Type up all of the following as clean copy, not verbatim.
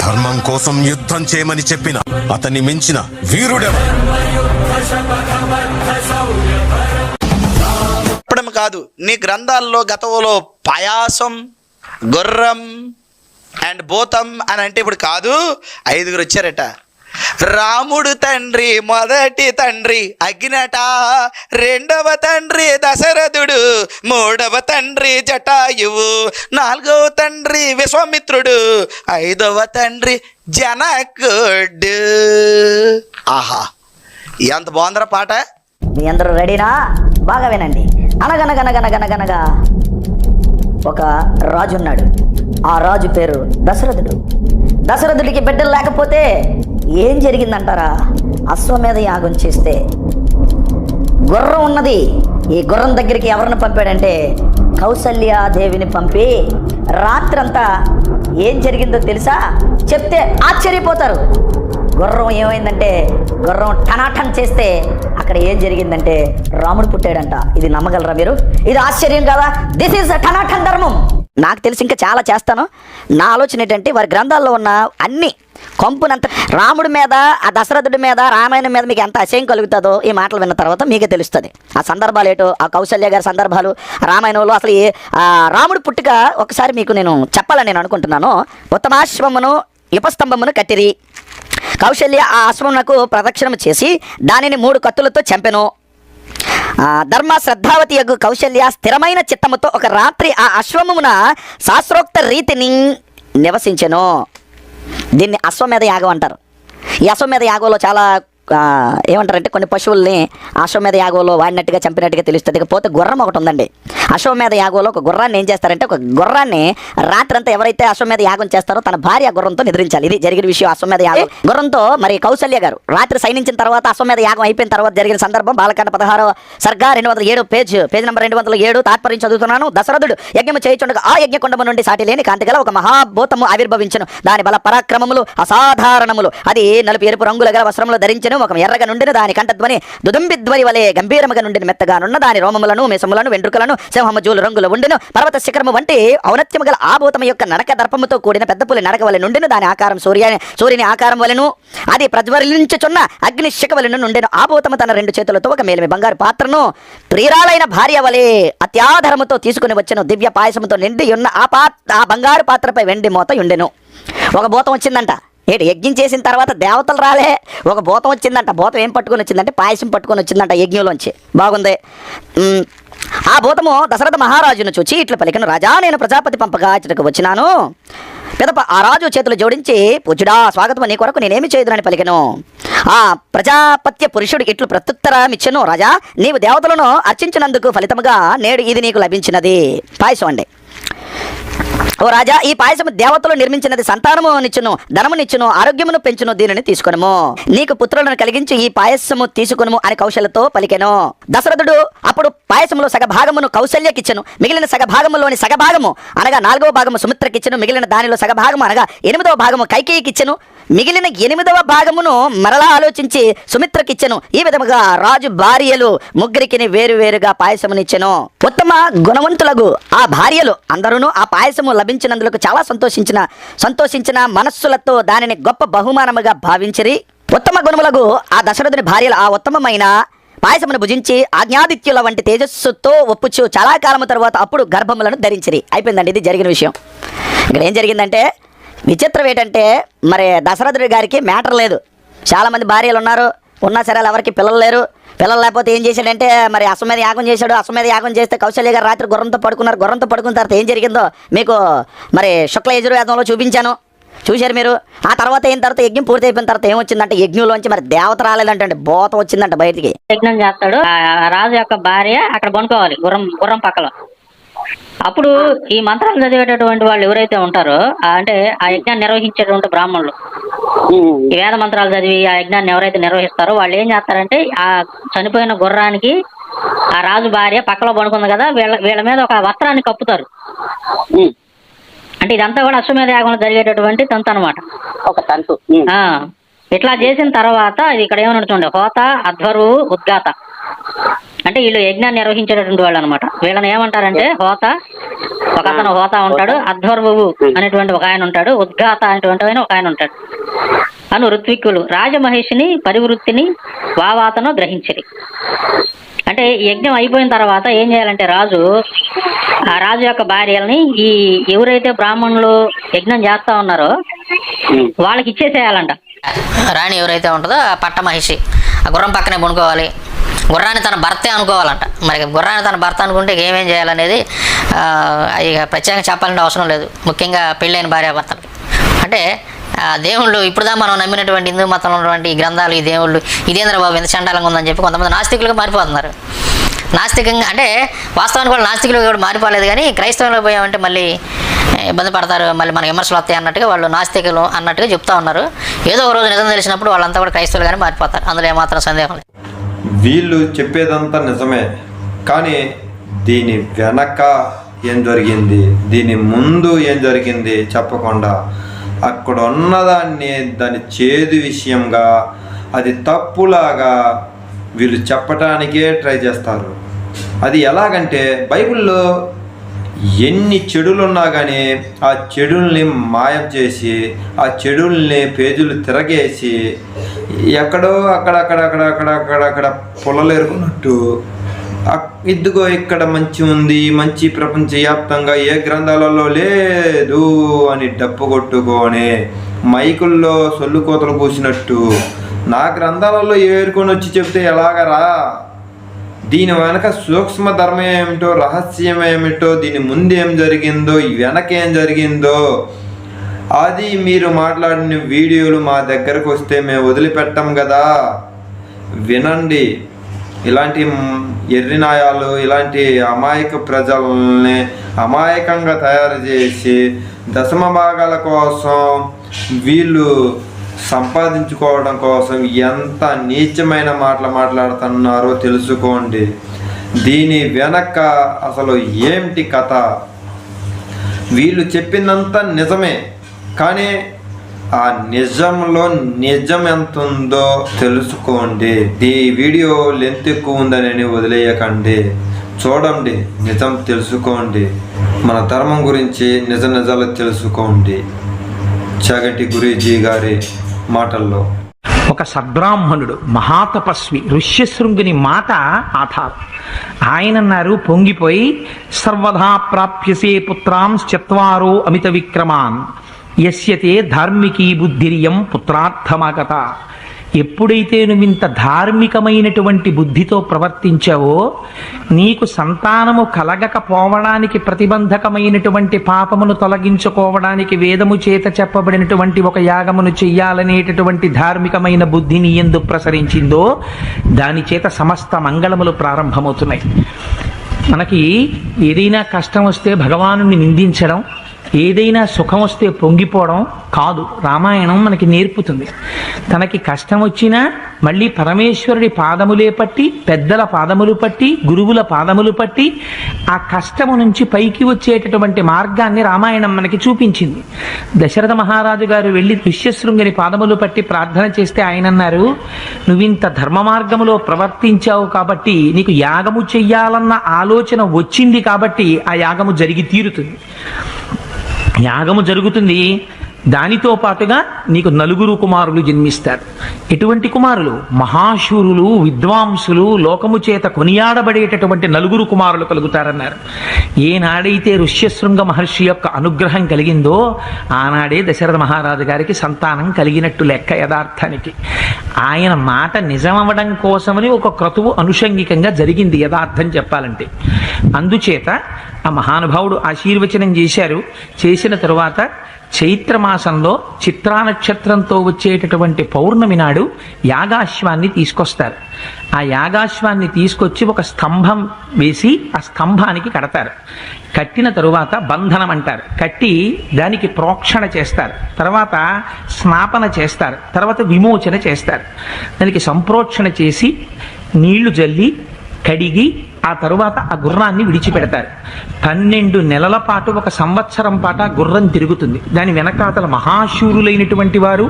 ధర్మం కోసం యుద్ధం చేయమని చెప్పిన అతన్ని మించిన వీరుడెవరు? చెప్పడం కాదు, నీ గ్రంథాల్లో గతంలో పాయాసం, గుర్రం అండ్ భూతం అని అంటే ఇప్పుడు కాదు, 5గురు వచ్చారట. రాముడు తండ్రి మొదటి తండ్రి అగ్నట, రెండవ తండ్రి దశరథుడు, మూడవ తండ్రి జటాయువు, నాలుగవ తండ్రి విశ్వామిత్రుడు, 5వ తండ్రి జనకుడు. ఆహా, ఎంత బాగుందరా పాట. మీ అందరూ రెడీనా? బాగా వినండి. అనగనగనగనగనగనగా ఒక రాజు ఉన్నాడు. ఆ రాజు పేరు దశరథుడు. దశరథుడికి బిడ్డలు లేకపోతే ఏం జరిగిందంటారా? అశ్వమేధ యాగం చేస్తే గుర్రం ఉన్నది. ఈ గుర్రం దగ్గరికి ఎవరిని పంపాడంటే కౌసల్యాదేవిని పంపి రాత్రంతా ఏం జరిగిందో తెలుసా? చెప్తే ఆశ్చర్యపోతారు. గుర్రం ఏమైందంటే, గుర్రం టనాటన్ చేస్తే అక్కడ ఏం జరిగిందంటే రాముడు పుట్టాడంట. ఇది నమ్మగలరా మీరు? ఇది ఆశ్చర్యం కదా? దిస్ ఈజ్ టనాటన్ ధర్మం. నాకు తెలిసి ఇంకా చాలా చేస్తాను. నా ఆలోచన ఏంటంటే వారి గ్రంథాల్లో ఉన్న అన్ని కొంపునంత రాముడి మీద, ఆ దశరథుడి మీద, రామాయణం మీద మీకు ఎంత అసహ్యం కలుగుతుందో ఈ మాటలు విన్న తర్వాత మీకే తెలుస్తుంది. ఆ సందర్భాలు ఏటో, ఆ కౌశల్య గారి సందర్భాలు, రామాయణంలో అసలు రాముడి పుట్టుక ఒకసారి మీకు నేను చెప్పాలని నేను అనుకుంటున్నాను. ఉత్తమాశ్వమును ఉపస్తంభమును కట్టిరి. కౌశల్య ఆ అశ్వమునకు ప్రదక్షిణం చేసి దానిని 3 కత్తులతో చంపెను. ధర్మ శ్రద్ధావతి యగు కౌశల్య స్థిరమైన చిత్తముతో ఒక రాత్రి ఆ అశ్వమున శాస్త్రోక్త రీతిని నివసించెను. దీన్ని అశ్వమేధ యాగం అంటారు. ఈ అశ్వమేధ యాగంలో చాలా ఏమంటారంటే కొన్ని పశువుల్ని అశ్వమేధ యాగంలో వాడినట్టుగా చంపినట్టుగా తెలుస్తుంది. ఇకపోతే గుర్రం ఒకటి ఉందండి. అశ్వమేధ యాగంలో ఒక గుర్రాన్ని ఏం చేస్తారంటే, ఒక గుర్రాన్ని రాత్రంతా ఎవరైతే అశ్వమేధ యాగం చేస్తారో తన భార్య గుర్రంతో నిద్రించాలి. ఇది జరిగిన విషయం. అశ్వమేధ యాగం గుర్రంతో మరి కౌశల్య గారు రాత్రి సైనించిన తర్వాత అశ్వమేధ యాగం అయిపోయిన తర్వాత జరిగిన సందర్భం బాలకాండ 16వ సర్గా 207 పేజ్ నంబర్ 207 తాత్పర్యం చదువుతున్నాను. దశరథుడు యజ్ఞము చేయుచుండగా ఆ యజ్ఞకుండము నుండి సాటి లేని కాంతి గల ఒక మహాభూతము ఆవిర్భవించను. దాని బల పరాక్రమములు అసాధారణములు. అది నలుపు ఎరుపు రంగుల గల వస్త్రములు ధరించెను. ఒక ఎర్రగా నుండిన దాని కంఠధ్వని దుదుంబిధ్వని వలె గంభీరముగా నుండిన మెత్తగానున్న దాని రోమములను, మీసములను, వెంట్రుకలను సింహమజూలు రంగులు ఉండిను. పర్వత శిఖరము వంటి ఔన్నత్యము గల ఆ భూతము యొక్క నడక దర్పముతో కూడిన పెద్ద పులి నడక వలె నుండిను. దాని ఆకారం సూర్యుని ఆకారం వలెను, అది ప్రజ్వలించుచున్న అగ్ని శిఖ వలెను నుండెను. ఆ భూతము తన 2 చేతులతో ఒక మేలిమి బంగారు పాత్రను ప్రియురాలైన భార్య వలె అత్యాధరముతో తీసుకుని వచ్చెను. దివ్య పాయసముతో నిండి ఉన్న ఆ బంగారు పాత్రపై వెండి మోత ఉండెను. ఒక భూతం వచ్చిందంట. యజ్ఞం చేసిన తర్వాత దేవతలు రాలే, ఒక భూతం వచ్చిందంట. భూతం ఏం పట్టుకొని వచ్చిందంటే పాయసం పట్టుకొని వచ్చిందంట యజ్ఞంలోంచి. బాగుంది. ఆ భూతము దశరథ మహారాజును చూచి ఇట్లా పలికను, రాజా, నేను ప్రజాపతి పంపగా ఇచ్చటకు వచ్చినాను. పిదప ఆ రాజు చేతులు జోడించి, పూజుడా, స్వాగతము, నీ కొరకు నేనేమి చేయదునని పలికెను. ఆ ప్రజాపత్య పురుషుడు ఇట్లు ప్రత్యుత్తరమిచ్చెను, రాజా, నీవు దేవతలను అర్చించినందుకు ఫలితముగా నేడు ఇది నీకు లభించినది. పాయసం అండి. ఓ రాజా, ఈ పాయసము దేవతలు నిర్మించినది. సంతానము నిచ్చును, ధనమునిచ్చును, ఆరోగ్యమును పెంచును. దీనిని తీసుకొనుము. నీకు పుత్రులను కలిగించి ఈ పాయసము తీసుకొనుము అని కౌశల్యతో పలికెను. దశరథుడు అప్పుడు పాయసములో సగభాగమును కౌశల్యకిచ్చెను. మిగిలిన సగభాగములోని సగభాగము అనగా 4వ భాగము సుమిత్రకిచ్చెను. మిగిలిన దానిలో సగభాగము అనగా 8వ భాగము కైకేయికిచ్చెను. మిగిలిన 8వ భాగమును మరలా ఆలోచించి సుమిత్రకిచ్చెను. ఈ విధముగా రాజు భార్యలు ముగ్గురికి వేరువేరుగా పాయసమునిచ్చెను. ఉత్తమ గుణవంతులకు ఆ భార్యలు అందరూ ఆ పాయసము లభించినందుకు చాలా సంతోషించిన మనస్సులతో దానిని గొప్ప బహుమానముగా భావించిరి. ఉత్తమ గుణములకు ఆ దశరథుని భార్యలు ఆ ఉత్తమమైన పాయసమును భుజించి ఆజ్ఞాదిత్యుల వంటి తేజస్సుతో ఒప్పుచు చాలా కాలము తర్వాత అప్పుడు గర్భములను ధరించిరి. అయిపోయిందండి, ఇది జరిగిన విషయం. ఇక్కడ ఏం జరిగిందంటే, విచిత్రం ఏంటంటే, మరి దశరథుడి గారికి మ్యాటర్ లేదు. చాలామంది భార్యలు ఉన్నా సరే ఎవరికి పిల్లలు లేరు. పిల్లలు లేకపోతే ఏం చేశాడంటే, మరి అశ్వమేధ యాగం చేశాడు. అశ్వమేధ యాగం చేస్తే కౌశల్య గారు రాత్రి గుర్రంతో పడుకున్నారు. గుర్రంతో పడుకున్న తర్వాత ఏం జరిగిందో మీకు మరి శుక్ల యజుర్వేదంలో చూపించాను, చూశారు మీరు. ఆ తర్వాత అయిన తర్వాత యజ్ఞం పూర్తి అయిపోయిన తర్వాత ఏమొచ్చిందంటే, యజ్ఞంలోంచి మరి దేవత రాలేదంటే భూతం వచ్చిందంట బయటికి. యజ్ఞం చేస్తాడు. రాజు యొక్క భార్య అక్కడ పనుకోవాలి గుర్రం పక్కలో. అప్పుడు ఈ మంత్రాలు చదివేటటువంటి వాళ్ళు ఎవరైతే ఉంటారో, అంటే ఆ యజ్ఞాన్ని నిర్వహించేటువంటి బ్రాహ్మణులు, ఈ వేద మంత్రాలు చదివి ఆ యజ్ఞాన్ని ఎవరైతే నిర్వహిస్తారో వాళ్ళు ఏం చేస్తారంటే, ఆ చనిపోయిన గుర్రానికి ఆ రాజు భార్య పక్కలో పడుకుంది కదా, వీళ్ళ మీద ఒక వస్త్రాన్ని కప్పుతారు. అంటే ఇదంతా కూడా అశ్వమేధ యాగంలో జరిగేటటువంటి తంతు అనమాట, ఒక తంతు. ఇట్లా చేసిన తర్వాత ఇది ఇక్కడ ఏమని చూడండి, హోత, అధ్వరు, ఉద్గాత. అంటే వీళ్ళు యజ్ఞాన్ని నిర్వహించేటటువంటి వాళ్ళు అనమాట. వీళ్ళని ఏమంటారంటే హోత, ఒక అతను హోత ఉంటాడు, అధ్వర్వువు అనేటువంటి ఒక ఆయన ఉంటాడు, ఉద్గాత అనేటువంటి ఆయన ఒక ఆయన ఉంటాడు. అను ఋత్విక్కులు రాజమహేషిని పరివృత్తిని వావాతను గ్రహించిరి. అంటే యజ్ఞం అయిపోయిన తర్వాత ఏం చేయాలంటే ఆ రాజు యొక్క భార్యల్ని ఈ ఎవరైతే బ్రాహ్మణులు యజ్ఞం చేస్తా ఉన్నారో వాళ్ళకి ఇచ్చేసేయాలంట. రాణి ఎవరైతే ఉంటుందో ఆ పట్ట మహిషి ఆ గుర్రం పక్కనే పడుకోవాలి. గుర్రాన్ని తన భర్తే అనుకోవాలంట. మరి గుర్రాన్ని తన భర్త అనుకుంటే ఏమేం చేయాలనేది ఇక ప్రత్యేకంగా చెప్పాలంటే అవసరం లేదు, ముఖ్యంగా పెళ్ళైన భార్యాభర్తలకి. అంటే దేవుళ్ళు ఇప్పుడుదా మనం నమ్మినటువంటి హిందూ మతంలో ఉన్నటువంటి ఈ గ్రంథాలు, ఈ దేవుళ్ళు ఇదేంద్ర బాబు ఎంత చండాలంగా ఉందని చెప్పి కొంతమంది నాస్తికులుగా మారిపోతున్నారు. నాస్తికంగా అంటే వాస్తవానికి వాళ్ళు నాస్తికులుగా కూడా మారిపోలేదు, కానీ క్రైస్తవంలో పోయామంటే మళ్ళీ ఇబ్బంది పడతారు, మళ్ళీ మనకి విమర్శలు వస్తాయి అన్నట్టుగా వాళ్ళు నాస్తికులు అన్నట్టుగా చెప్తా ఉన్నారు. ఏదో ఒక రోజు నిజం తెలిసినప్పుడు వాళ్ళంతా కూడా క్రైస్తవులుగానే మారిపోతారు, అందులో ఏమాత్రం సందేహం లేదు. వీళ్ళు చెప్పేదంతా నిజమే, కానీ దీని వెనక ఏం జరిగింది, దీని ముందు ఏం జరిగింది చెప్పకుండా అక్కడ ఉన్నదాన్ని దాని చేదు విషయంగా, అది తప్పులాగా వీళ్ళు చెప్పటానికే ట్రై చేస్తారు. అది ఎలాగంటే బైబిల్లో ఎన్ని చెడులున్నా కానీ ఆ చెడుల్ని మాయం చేసి, ఆ చెడుల్ని పేజీలు తిరగేసి ఎక్కడో అక్కడక్కడ పొలలు ఎరుకున్నట్టు ఇదిగో ఇక్కడ మంచి ఉంది, మంచి ప్రపంచవ్యాప్తంగా ఏ గ్రంథాలలో లేదు అని డప్పు కొట్టుకొని మైకుల్లో సొల్లు కోతలు కూసినట్టు నా గ్రంథాలలో ఏరుకొని వచ్చి చెప్తే ఎలాగరా? దీని వెనక సూక్ష్మ ధర్మం ఏమిటో, రహస్యం ఏమిటో, దీని ముందు ఏం జరిగిందో, వెనక ఏం జరిగిందో అది మీరు మాట్లాడిన వీడియోలు మా దగ్గరకు వస్తే మేము వదిలిపెట్టాం కదా. వినండి. ఇలాంటి ఎర్రినాయాలు, ఇలాంటి అమాయక ప్రజల్ని అమాయకంగా తయారు చేసి దశమ భాగాల కోసం వీళ్ళు సంపాదించుకోవడం కోసం ఎంత నీచమైన మాటలు మాట్లాడుతున్నారో తెలుసుకోండి. దీని వెనక అసలు ఏమిటి కథ? వీళ్ళు చెప్పిందంతా నిజమే, కానీ ఆ నిజంలో నిజం ఎంత ఉందో తెలుసుకోండి. ఈ వీడియో లెంత్ ఎక్కువ ఉందని వదిలేయకండి, చూడండి, నిజం తెలుసుకోండి, మన ధర్మం గురించి నిజాలు తెలుసుకోండి. చగటి గురూజీ గారి మాటల్లో ఒక సద్బ్రాహ్మణుడు మహాతపస్వి ఋష్యశృంగుని మాట ఆధారం. ఆయన అన్నారు పొంగిపోయి, సర్వదా ప్రాప్యసే పుత్రాంశ్చత్వారో అమిత విక్రమాన్ యస్యతే ధార్మికీ బుద్ధిరియం పుత్రార్థమాగత. ఎప్పుడైతే నువ్వు ఇంత ధార్మికమైనటువంటి బుద్ధితో ప్రవర్తించావో నీకు సంతానము కలగకపోవడానికి ప్రతిబంధకమైనటువంటి పాపమును తొలగించుకోవడానికి వేదము చేత చెప్పబడినటువంటి ఒక యాగమును చెయ్యాలనేటటువంటి ధార్మికమైన బుద్ధి నీ యందు ప్రసరించిందో దాని చేత సమస్త మంగళములు ప్రారంభమవుతున్నాయి. మనకి ఏదైనా కష్టం వస్తే భగవానుని నిందించడం, ఏదైనా సుఖం వస్తే పొంగిపోవడం కాదు. రామాయణం మనకి నేర్పుతుంది. తనకి కష్టం వచ్చినా మళ్ళీ పరమేశ్వరుడి పాదములే పట్టి, పెద్దల పాదములు పట్టి, గురువుల పాదములు పట్టి ఆ కష్టము నుంచి పైకి వచ్చేటటువంటి మార్గాన్ని రామాయణం మనకి చూపించింది. దశరథ మహారాజు గారు వెళ్ళి ఋష్యశృంగుని పాదములు పట్టి ప్రార్థన చేస్తే ఆయన అన్నారు, నువ్వింత ధర్మ మార్గములో ప్రవర్తించావు కాబట్టి, నీకు యాగము చెయ్యాలన్న ఆలోచన వచ్చింది కాబట్టి ఆ యాగము జరిగి తీరుతుంది. యాగము జరుగుతుంది, దానితో పాటుగా నీకు 9 కుమారులు జన్మిస్తారు. ఎటువంటి కుమారులు? మహాశూరులు, విద్వాంసులు, లోకము చేత కొనియాడబడేటటువంటి 9 కుమారులు కలుగుతారన్నారు. ఏనాడైతే ఋష్యశృంగ మహర్షి యొక్క అనుగ్రహం కలిగిందో ఆనాడే దశరథ మహారాజు గారికి సంతానం కలిగినట్టు లెక్క. యథార్థానికి ఆయన మాట నిజమవడం కోసమని ఒక క్రతువు అనుషంగికంగా జరిగింది యథార్థం చెప్పాలంటే. అందుచేత ఆ మహానుభావుడు ఆశీర్వచనం చేశారు. చేసిన తరువాత చైత్రమాసంలో చిత్రా నక్షత్రంతో వచ్చేటటువంటి పౌర్ణమి నాడు యాగాశ్వాన్ని తీసుకొస్తారు. ఆ యాగాశ్వాన్ని తీసుకొచ్చి ఒక స్తంభం వేసి ఆ స్తంభానికి కడతారు. కట్టిన తరువాత బంధనం అంటారు. కట్టి దానికి ప్రోక్షణ చేస్తారు, తర్వాత స్నాపన చేస్తారు, తర్వాత విమోచన చేస్తారు. దానికి సంప్రోక్షణ చేసి నీళ్లు జల్లి కడిగి ఆ తరువాత ఆ గుర్రాన్ని విడిచిపెడతారు. 12 నెలల పాటు, 1 సంవత్సరం పాటు ఆ గుర్రం తిరుగుతుంది. దాని వెనకాతల మహాశూరులైనటువంటి వారు,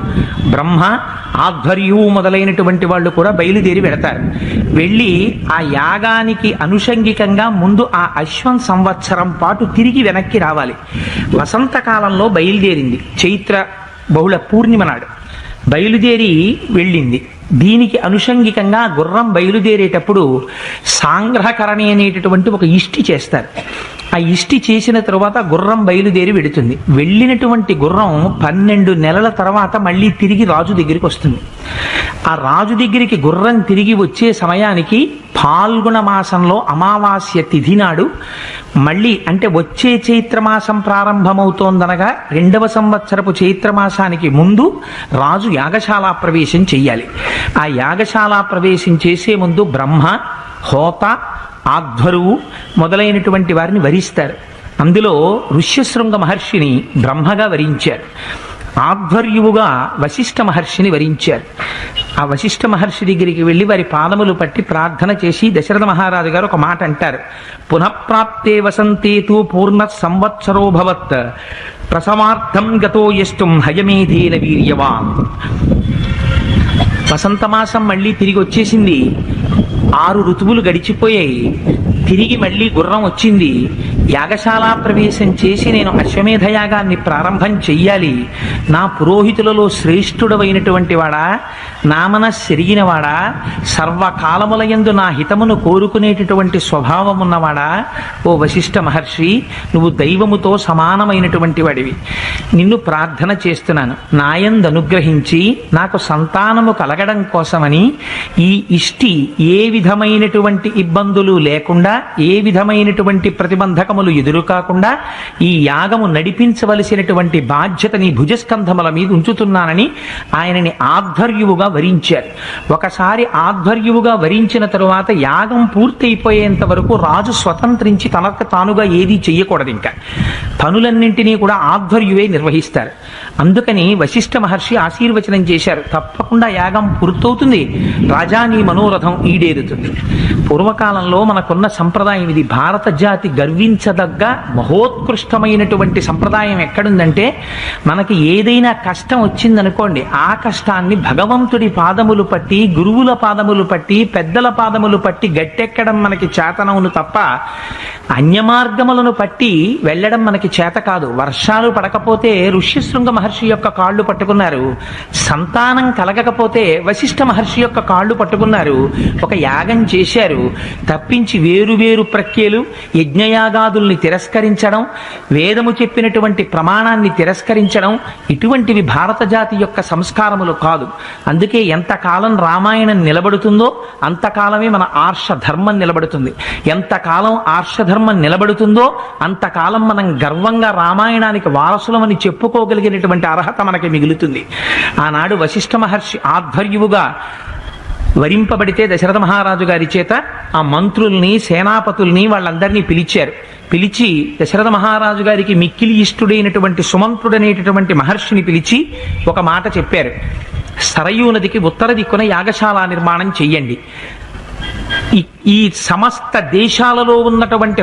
బ్రహ్మ, ఆధ్వర్యువు మొదలైనటువంటి వాళ్ళు కూడా బయలుదేరి వెడతారు. వెళ్ళి ఆ యాగానికి అనుషంగికంగా ముందు ఆ అశ్వం సంవత్సరం పాటు తిరిగి వెనక్కి రావాలి. వసంతకాలంలో బయలుదేరింది, చైత్ర బహుళ పూర్ణిమ నాడు బయలుదేరి వెళ్ళింది. దీనికి అనుషంగికంగా గుర్రం బయలుదేరేటప్పుడు సాంగ్రహకరణి అనేటటువంటి ఒక ఇష్టి చేస్తారు. ఆ ఇష్టి చేసిన తరువాత గుర్రం బయలుదేరి వెడుతుంది. వెళ్ళినటువంటి గుర్రం 12 నెలల తర్వాత మళ్ళీ తిరిగి రాజు దగ్గరికి వస్తుంది. ఆ రాజు దగ్గరికి గుర్రం తిరిగి వచ్చే సమయానికి ఫాల్గుణ మాసంలో అమావాస్య తిథి నాడు మళ్ళీ, అంటే వచ్చే చైత్రమాసం ప్రారంభమవుతోందనగా 2వ సంవత్సరపు చైత్రమాసానికి ముందు రాజు యాగశాల ప్రవేశం చెయ్యాలి. ఆ యాగశాల ప్రవేశం చేసే ముందు బ్రహ్మ, హోత, ఆధ్వరువు మొదలైనటువంటి వారిని వరిస్తారు. అందులో ఋష్యశృంగ మహర్షిని బ్రహ్మగా వరించారు. ఆధ్వర్యువుగా వశిష్ఠ మహర్షిని వరించారు. ఆ వశిష్ఠ మహర్షి దగ్గరికి వెళ్ళి వారి పాదములు పట్టి ప్రార్థన చేసి దశరథ మహారాజు గారు ఒక మాట అంటారు. పునఃప్రాప్తే వసంతేతు పూర్ణ సంవత్సరో భవత్ ప్రసవార్థం గతో యష్టం హయమేధేన వీర్యవాన్. వసంతమాసం మళ్ళీ తిరిగి వచ్చేసింది. 6 ఋతువులు గడిచిపోయాయి. తిరిగి మళ్ళీ గుర్రం వచ్చింది. యాగశాల ప్రవేశం చేసి నేను అశ్వమేధ యాగాన్ని ప్రారంభం చెయ్యాలి. నా పురోహితులలో శ్రేష్ఠుడవైనటువంటి వాడా, నా మనస్సు ఎరిగినవాడా, సర్వకాలములయందు నా హితమును కోరుకునేటటువంటి స్వభావం ఉన్నవాడా, ఓ వశిష్ఠ మహర్షి, నువ్వు దైవముతో సమానమైనటువంటి వాడివి. నిన్ను ప్రార్థన చేస్తున్నాను. నాయందు అనుగ్రహించి నాకు సంతానము కలగడం కోసమని ఈ ఇష్టి ఏ విధమైనటువంటి ఇబ్బందులు లేకుండా, ఏ విధమైనటువంటి ప్రతిబంధకములు ఎదురు కాకుండా ఈ యాగము నడిపించవలసినటువంటి బాధ్యత నీ భుజస్కంధముల మీద ఉంచుతున్నానని ఆయనని ఆధ్వర్యువుగా వరించారు. ఒకసారి ఆధ్వర్యువుగా వరించిన తరువాత యాగం పూర్తయిపోయేంత వరకు రాజు స్వతంత్రించి తనకు తానుగా ఏదీ చెయ్యకూడదు. ఇంకా పనులన్నింటినీ కూడా ఆధ్వర్యువే నిర్వహిస్తారు. అందుకని వశిష్ఠ మహర్షి ఆశీర్వచనం చేశారు, తప్పకుండా యాగం పూర్తవుతుంది, రాజా నీ మనోరథం ఈడేరుతుంది. పూర్వకాలంలో మనకున్న సంప్రదాయం ఇది. భారత జాతి గర్వించదగ్గ మహోత్కృష్టమైనటువంటి సంప్రదాయం ఎక్కడుందంటే, మనకి ఏదైనా కష్టం వచ్చిందనుకోండి, ఆ కష్టాన్ని భగవంతుడి పాదములు పట్టి, గురువుల పాదములు పట్టి, పెద్దల పాదములు పట్టి గట్టెక్కడం మనకి చేతనవును తప్ప అన్యమార్గములను పట్టి వెళ్ళడం మనకి చేత కాదు. వర్షాలు పడకపోతే ఋష్యశృంగ మహర్షి యొక్క కాళ్ళు పట్టుకున్నారు. సంతానం కలగకపోతే వశిష్ఠ మహర్షి యొక్క కాళ్ళు పట్టుకున్నారు. ఒక యాగం చేశారు. తప్పించి వేరు ప్రక్రియలు, యజ్ఞయాగాదుల్ని తిరస్కరించడం, వేదము చెప్పినటువంటి ప్రమాణాన్ని తిరస్కరించడం, ఇటువంటివి భారత జాతి యొక్క సంస్కారములు కాదు. అందుకే ఎంతకాలం రామాయణం నిలబడుతుందో అంతకాలమే మన ఆర్ష ధర్మం నిలబడుతుంది. ఎంతకాలం ఆర్షధర్మం నిలబడుతుందో అంతకాలం మనం గర్వంగా రామాయణానికి వారసులమని చెప్పుకోగలిగినటువంటి అర్హత మనకి మిగులుతుంది. ఆనాడు వశిష్ఠ మహర్షి ఆధ్వర్యువుగా వరింపబడితే దశరథ మహారాజు గారి చేత ఆ మంత్రుల్ని, సేనాపతుల్ని వాళ్ళందరినీ పిలిచారు. పిలిచి దశరథ మహారాజు గారికి మిక్కిలి ఇష్టుడైనటువంటి సుమంత్రుడనేటటువంటి మహర్షిని పిలిచి ఒక మాట చెప్పారు. సరయూ నదికి ఉత్తర దిక్కున యాగశాల నిర్మాణం చెయ్యండి. ఈ సమస్త దేశాలలో ఉన్నటువంటి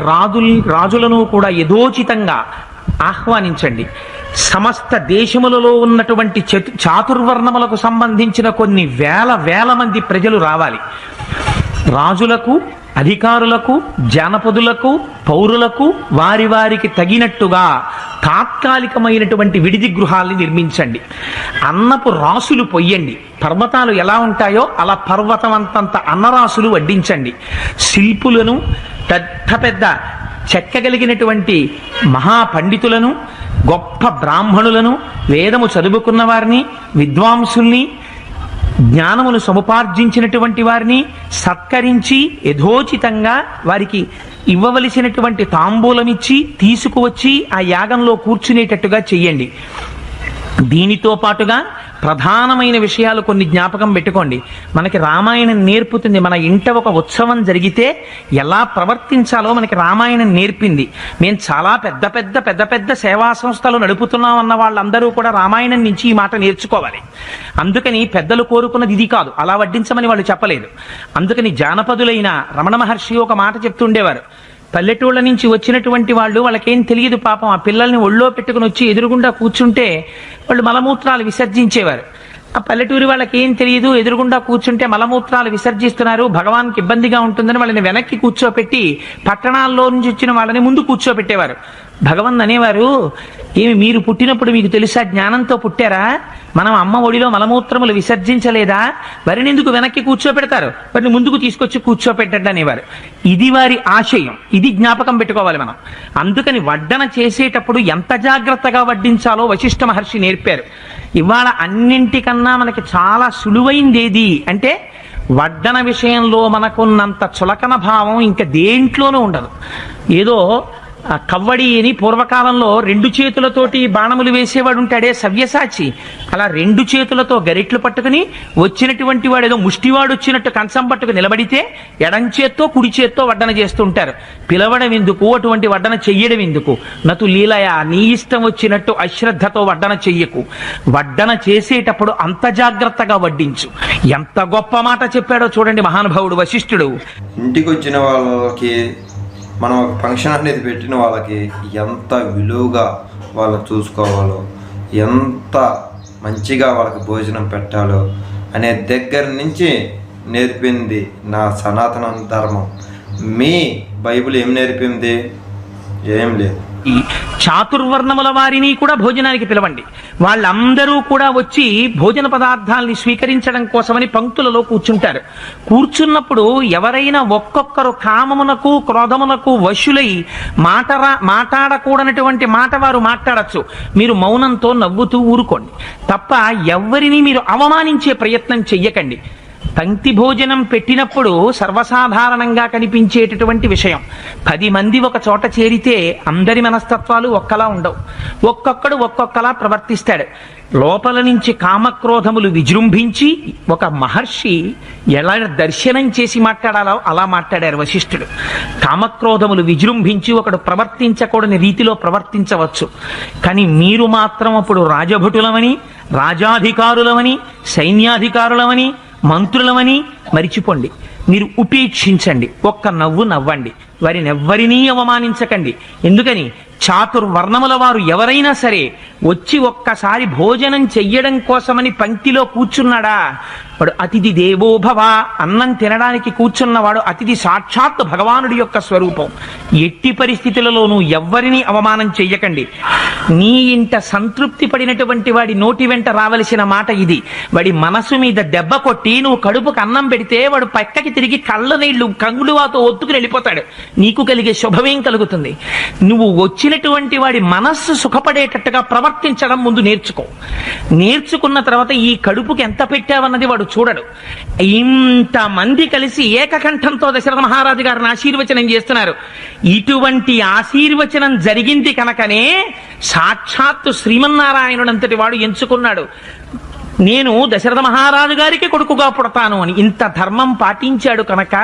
రాజులను కూడా యథోచితంగా ఆహ్వానించండి. సమస్త దేశములలో ఉన్నటువంటి చాతుర్వర్ణములకు సంబంధించిన కొన్ని వేల మంది ప్రజలు రావాలి. రాజులకు, అధికారులకు, జానపదులకు, పౌరులకు వారికి తగినట్టుగా తాత్కాలికమైనటువంటి విడిది గృహాల్ని నిర్మించండి. అన్నపు రాసులు పొయ్యండి. పర్వతాలు ఎలా ఉంటాయో అలా పర్వతం అంతంత అన్నరాసులు వడ్డించండి. శిల్పులను, పెద్ద చెక్కగలిగినటువంటి మహాపండితులను, గొప్ప బ్రాహ్మణులను, వేదము చదువుకున్న వారిని, విద్వాంసుల్ని, జ్ఞానమును సముపార్జించినటువంటి వారిని సత్కరించి యథోచితంగా వారికి ఇవ్వవలసినటువంటి తాంబూలమిచ్చి తీసుకువచ్చి ఆ యాగంలో కూర్చునేటట్టుగా చెయ్యండి. దీనితో పాటుగా ప్రధానమైన విషయాలు కొన్ని జ్ఞాపకం పెట్టుకోండి. మనకి రామాయణం నేర్పుతుంది. మన ఇంట ఒక ఉత్సవం జరిగితే ఎలా ప్రవర్తించాలో మనకి రామాయణం నేర్పింది. మేము చాలా పెద్ద పెద్ద పెద్ద పెద్ద సేవా సంస్థలు నడుపుతున్నాం అన్న వాళ్ళందరూ కూడా రామాయణం నుంచి ఈ మాట నేర్చుకోవాలి. అందుకని పెద్దలు కోరుకున్నది ఇది కాదు, అలా వడ్డించమని వాళ్ళు చెప్పలేదు. అందుకని జానపదులైన రమణ మహర్షి ఒక మాట చెప్తుండేవారు. పల్లెటూళ్ళ నుంచి వచ్చినటువంటి వాళ్ళకేం తెలియదు పాపం. ఆ పిల్లల్ని ఒళ్ళో పెట్టుకుని వచ్చి ఎదురుగుండా కూర్చుంటే వాళ్ళు మలమూత్రాలు విసర్జించేవారు. ఆ పల్లెటూరి వాళ్ళకి ఏం తెలియదు, ఎదురుగుండా కూర్చుంటే మలమూత్రాలు విసర్జిస్తున్నారు, భగవాన్కి ఇబ్బందిగా ఉంటుందని వాళ్ళని వెనక్కి కూర్చోపెట్టి పట్టణాల్లో నుంచి వచ్చిన వాళ్ళని ముందు కూర్చోపెట్టేవారు. భగవన్ అనేవారు, ఏమి మీరు పుట్టినప్పుడు మీకు తెలుసా, జ్ఞానంతో పుట్టారా? మనం అమ్మ ఒడిలో మలమూత్రములు విసర్జించలేదా? వారిని ఎందుకు వెనక్కి కూర్చోపెడతారు, వారిని ముందుకు తీసుకొచ్చి కూర్చోపెట్టండి అనేవారు. ఇది వారి ఆశయం. ఇది జ్ఞాపకం పెట్టుకోవాలి మనం. అందుకని వడ్డన చేసేటప్పుడు ఎంత జాగ్రత్తగా వడ్డించాలో వశిష్ఠ మహర్షి నేర్పారు. ఇవాళ అన్నింటికన్నా మనకి చాలా సులువైంది ఏది అంటే వడ్డన విషయంలో మనకున్నంత చులకన భావం ఇంకా దేంట్లోనూ ఉండదు. ఏదో కవ్వడి అని పూర్వకాలంలో 2 చేతులతోటి బాణములు వేసేవాడు ఉంటాడే సవ్యసాచి, అలా 2 చేతులతో గరిట్లు పట్టుకుని వచ్చినటువంటి వాడు ఏదో ముష్టివాడు వచ్చినట్టు కంచం పట్టుకు నిలబడితే ఎడం చేత్తో కుడి చేత్తో వడ్డన చేస్తుంటారు. పిలవడం ఎందుకు, అటువంటి వడ్డన చెయ్యడం ఎందుకు? నతు లీలయ, నీ ఇష్టం వచ్చినట్టు అశ్రద్ధతో వడ్డన చెయ్యకు. వడ్డన చేసేటప్పుడు అంత జాగ్రత్తగా వడ్డించు. ఎంత గొప్ప మాట చెప్పాడో చూడండి మహానుభావుడు వశిష్ఠుడు. ఇంటికి వచ్చిన వాళ్ళకి మనం ఒక ఫంక్షన్ అనేది పెట్టిన వాళ్ళకి ఎంత విలువగా వాళ్ళు చూసుకోవాలో, ఎంత మంచిగా వాళ్ళకి భోజనం పెట్టాలో అనే దగ్గర నుంచి నేర్పింది నా సనాతన ధర్మం. మీ బైబిల్ ఏం నేర్పింది? ఏం లేదు. ఈ చాతుర్వర్ణముల వారిని కూడా భోజనానికి పిలవండి. వాళ్ళందరూ కూడా వచ్చి భోజన పదార్థాలని స్వీకరించడం కోసమని పంక్తులలో కూర్చుంటారు. కూర్చున్నప్పుడు ఎవరైనా ఒక్కొక్కరు కామమునకు క్రోధమునకు వశులై మాట్లాడకూడనటువంటి మాట వారు మాట్లాడచ్చు. మీరు మౌనంతో నవ్వుతూ ఊరుకోండి తప్ప ఎవరిని మీరు అవమానించే ప్రయత్నం చెయ్యకండి. పంక్తి భోజనం పెట్టినప్పుడు సర్వసాధారణంగా కనిపించేటటువంటి విషయం. 10 మంది ఒక చోట చేరితే అందరి మనస్తత్వాలు ఒక్కలా ఉండవు. ఒక్కొక్కడు ఒక్కొక్కలా ప్రవర్తిస్తాడు. లోపల నుంచి కామక్రోధములు విజృంభించి ఒక మహర్షి ఎలా దర్శనం చేసి మాట్లాడాలో అలా మాట్లాడారు వశిష్ఠుడు. కామక్రోధములు విజృంభించి ఒకడు ప్రవర్తించకూడని రీతిలో ప్రవర్తించవచ్చు. కానీ మీరు మాత్రం అప్పుడు రాజభటులమని, రాజాధికారులమని, సైన్యాధికారులమని, మంత్రులమని మరిచిపోండి. మీరు ఉపేక్షించండి. ఒక్క నవ్వు నవ్వండి. వారిని ఎవ్వరినీ అవమానించకండి. ఎందుకని చాతుర్వర్ణముల వారు ఎవరైనా సరే వచ్చి ఒక్కసారి భోజనం చెయ్యడం కోసమని పంక్తిలో కూర్చున్నాడా వాడు అతిథి దేవోభవ. అన్నం తినడానికి కూర్చున్నవాడు అతిథి సాక్షాత్ భగవానుడి యొక్క స్వరూపం. ఎట్టి పరిస్థితులలోనూ ఎవ్వరినీ అవమానం చెయ్యకండి. నీ ఇంట సంతృప్తి పడినటువంటి వాడి నోటి వెంట రావలసిన మాట ఇది. వాడి మనసు మీద దెబ్బ కొట్టి నువ్వు కడుపుకు అన్నం పెడితే వాడు పక్కకి తిరిగి కళ్ళ నీళ్లు కంగుడువాతో ఒత్తుకుని వెళ్ళిపోతాడు. నీకు కలిగే శుభమేం కలుగుతుంది? నువ్వు వచ్చినటువంటి వాడి మనస్సు సుఖపడేటట్టుగా ప్రవర్తించడం ముందు నేర్చుకో. నేర్చుకున్న తర్వాత ఈ కడుపుకి ఎంత పెట్టావన్నది వాడు చూడడు. ఇంతమంది కలిసి ఏకకంఠంతో దశరథ మహారాజు గారిని ఆశీర్వచనం చేస్తున్నారు. ఇటువంటి ఆశీర్వచనం జరిగింది కనుకనే సాక్షాత్తు శ్రీమన్నారాయణుడంతటి వాడు ఎంచుకున్నాడు, నేను దశరథ మహారాజు గారికి కొడుకుగా పుడతాను అని. ఇంత ధర్మం పాటించాడు కనుక,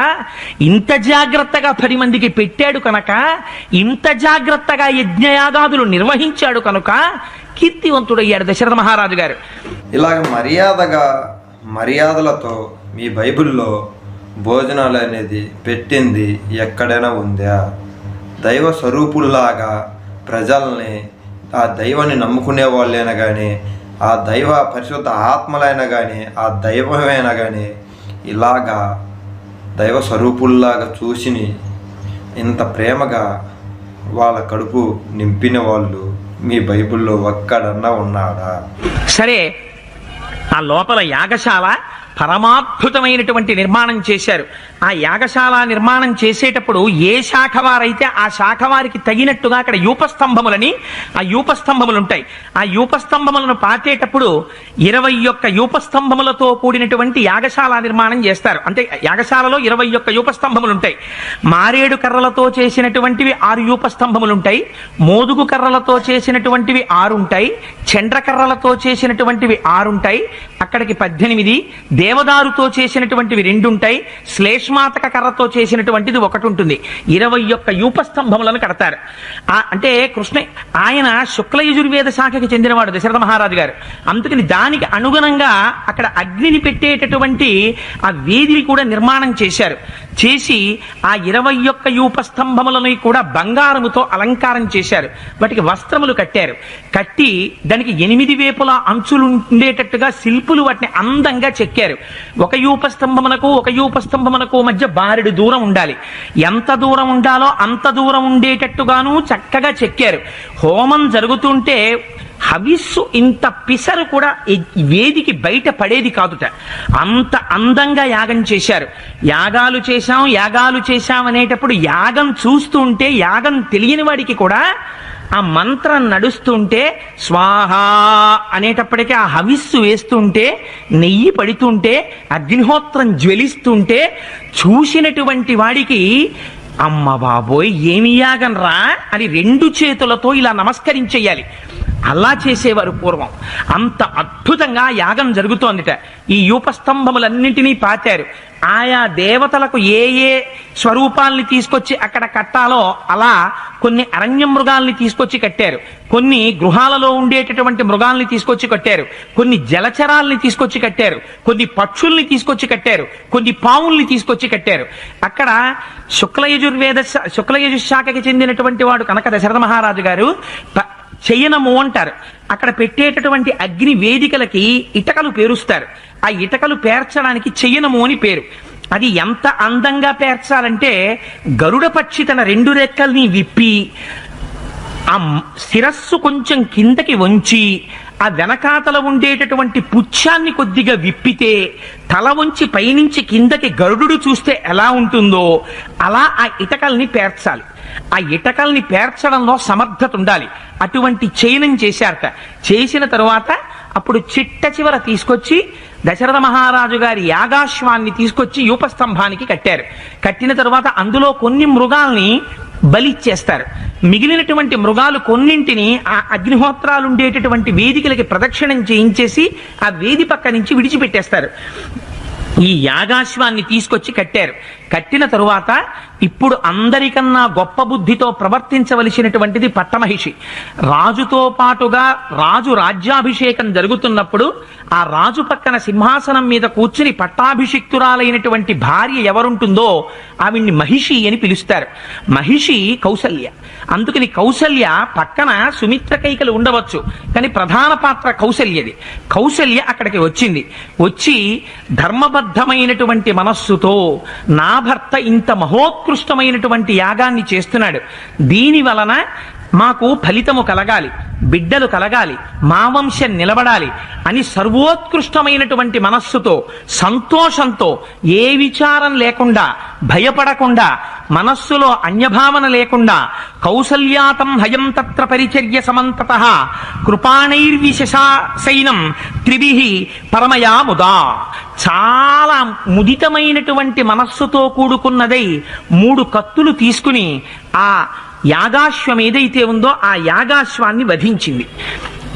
ఇంత జాగ్రత్తగా 10 మందికి పెట్టాడు కనుక, ఇంత జాగ్రత్తగా యజ్ఞయాగాదులు నిర్వహించాడు కనుక కీర్తివంతుడయ్యాడు దశరథ మహారాజు గారు. ఇలాగ మర్యాదలతో మీ బైబిల్లో భోజనాలు అనేది పెట్టింది ఎక్కడైనా ఉందా? దైవ స్వరూపుల్లాగా ప్రజల్ని, ఆ దైవాన్ని నమ్ముకునే వాళ్ళైనా కానీ, ఆ దైవ పరిశుద్ధ ఆత్మలైనా కానీ, ఆ దైవమైనా కానీ ఇలాగా దైవ స్వరూపుల్లాగా చూసి ఇంత ప్రేమగా వాళ్ళ కడుపు నింపిన వాళ్ళు మీ బైబిల్లో ఒక్కడన్నా ఉన్నాడా? సరే, ఆ లోపల యాగశాల పరమాద్భుతమైనటువంటి నిర్మాణం చేశారు. ఆ యాగశాల నిర్మాణం చేసేటప్పుడు ఏ శాఖ వారైతే ఆ శాఖ వారికి తగినట్టుగా అక్కడ యూపస్తంభములని, ఆ యూపస్తంభములు ఉంటాయి. ఆ యూపస్తంభములను పాతేటప్పుడు 21 యూపస్తంభములతో కూడినటువంటి యాగశాల నిర్మాణం చేస్తారు. అంటే యాగశాలలో 21 యూపస్తంభములు ఉంటాయి. మారేడు కర్రలతో చేసినటువంటివి 6 యూపస్తంభములు ఉంటాయి. మోదుగు కర్రలతో చేసినటువంటివి 6 ఉంటాయి. చండ్ర కర్రలతో చేసినటువంటివి 6 ఉంటాయి. అక్కడికి 18. దేవదారుతో చేసినటువంటివి 2 ఉంటాయి. శ్లేష్మాతక కర్రతో చేసినటువంటిది 1 ఉంటుంది. 21 యూపస్తంభములను కడతారు. అంటే ఆయన శుక్ల యజుర్వేద శాఖకి చెందినవాడు దశరథ మహారాజు గారు. అందుకని దానికి అనుగుణంగా అక్కడ అగ్నిని పెట్టేటటువంటి ఆ వేదిని కూడా నిర్మాణం చేశారు. చేసి ఆ 21 యూపస్తంభములను కూడా బంగారముతో అలంకారం చేశారు. వాటికి వస్త్రములు కట్టారు. కట్టి దానికి 8 వేపుల అంచులు ఉండేటట్టుగా శిల్పులు వాటిని అందంగా చెక్కారు. ఒక యూపస్తంభమునకు మధ్య బారెడు దూరం ఉండాలి. ఎంత దూరం ఉండాలో అంత దూరం ఉండేటట్టుగాను చక్కగా చెక్కారు. హోమం జరుగుతుంటే హవిస్సు ఇంత పిసరు కూడా వేదికి బయట పడేది కాదుట. అంత అందంగా యాగం చేశారు. యాగాలు చేశాం అనేటప్పుడు యాగం చూస్తుంటే, యాగం తెలియని వాడికి కూడా ఆ మంత్రం నడుస్తుంటే, స్వాహ అనేటప్పటికీ ఆ హవిస్సు వేస్తుంటే, నెయ్యి పడుతుంటే, అగ్నిహోత్రం జ్వలిస్తుంటే చూసినటువంటి వాడికి అమ్మ బాబోయ్ ఏమి యాగం రా అని 2 చేతులతో ఇలా నమస్కరించేయాలి. అలా చేసేవారు పూర్వం. అంత అద్భుతంగా యాగం జరుగుతోందిట. ఈ యూపస్తంభములన్నింటినీ పాతారు. ఆయా దేవతలకు ఏ ఏ స్వరూపాల్ని తీసుకొచ్చి అక్కడ కట్టాలో అలా కొన్ని అరణ్య మృగాల్ని తీసుకొచ్చి కట్టారు. కొన్ని గృహాలలో ఉండేటటువంటి మృగాల్ని తీసుకొచ్చి కట్టారు. కొన్ని జలచరాల్ని తీసుకొచ్చి కట్టారు. కొన్ని పక్షుల్ని తీసుకొచ్చి కట్టారు. కొన్ని పావుల్ని తీసుకొచ్చి కట్టారు. అక్కడ శుక్లయజుశాఖకి చెందినటువంటి వాడు కనుక దశరథ మహారాజు గారు చెయ్యనము అంటారు. అక్కడ పెట్టేటటువంటి అగ్ని వేదికలకి ఇటకలు పేరుస్తారు. ఆ ఇటకలు పేర్చడానికి చెయ్యనము అని పేరు. అది ఎంత అందంగా పేర్చాలంటే గరుడ పక్షి తన 2 రెక్కల్ని విప్పి ఆ శిరస్సు కొంచెం కిందకి వంచి ఆ వెనకాతల ఉండేటటువంటి పుచ్ఛాన్ని కొద్దిగా విప్పితే తల వంచి పైనుంచి కిందకి గరుడు చూస్తే ఎలా ఉంటుందో అలా ఆ ఇటకల్ని పేర్చాలి. ఆ ఇటకల్ని పేర్చడంలో సమర్థత ఉండాలి. అటువంటి చయనం చేశారట. చేసిన తరువాత అప్పుడు చిట్ట చివర తీసుకొచ్చి దశరథ మహారాజు గారి యాగాశ్వాన్ని తీసుకొచ్చి యూపస్తంభానికి కట్టారు. కట్టిన తరువాత అందులో కొన్ని మృగాల్ని బలిచ్చేస్తారు. మిగిలినటువంటి మృగాలు కొన్నింటిని ఆ అగ్నిహోత్రాలు ఉండేటటువంటి వేదికలకి ప్రదక్షిణం చేయించేసి ఆ వేది పక్క నుంచి విడిచిపెట్టేస్తారు. ఈ యాగాశ్వాన్ని తీసుకొచ్చి కట్టారు. కట్టిన తరువాత ఇప్పుడు అందరికన్నా గొప్ప బుద్ధితో ప్రవర్తించవలసినటువంటిది పట్టమహిషి. రాజుతో పాటుగా రాజు రాజ్యాభిషేకం జరుగుతున్నప్పుడు ఆ రాజు పక్కన సింహాసనం మీద కూర్చుని పట్టాభిషిక్తురాలైనటువంటి భార్య ఎవరుంటుందో ఆవిడ్ని మహిషి అని పిలుస్తారు. మహిషి కౌసల్య. అందుకని కౌసల్య పక్కన సుమిత్ర కైకలు ఉండవచ్చు, కానీ ప్రధాన పాత్ర కౌసల్యది. కౌసల్య అక్కడికి వచ్చింది. వచ్చి ధర్మబద్ధమైనటువంటి మనస్సుతో నా భర్త ఇంత మహోత్కృష్టమైనటువంటి యాగాన్ని చేస్తున్నాడు, దీని వలన మాకు ఫలితము కలగాలి, బిడ్డలు కలగాలి, మా వంశం నిలబడాలి అని సర్వోత్కృష్టమైనటువంటి మనస్సుతో సంతోషంతో ఏ విచారం లేకుండా భయపడకుండా మనస్సులో అన్యభావన లేకుండా కౌసల్యాతం హయం తత్ర పరిచర్య సమంతతః కృపాణైర్విశేషైనం త్రిభిః పరమయా ముదా చాలా ముదితమైనటువంటి మనస్సుతో కూడుకున్నదై 3 కత్తులు తీసుకుని ఆ యాగాశ్వం ఏదైతే ఉందో ఆ యాగాశ్వాన్ని వధించింది.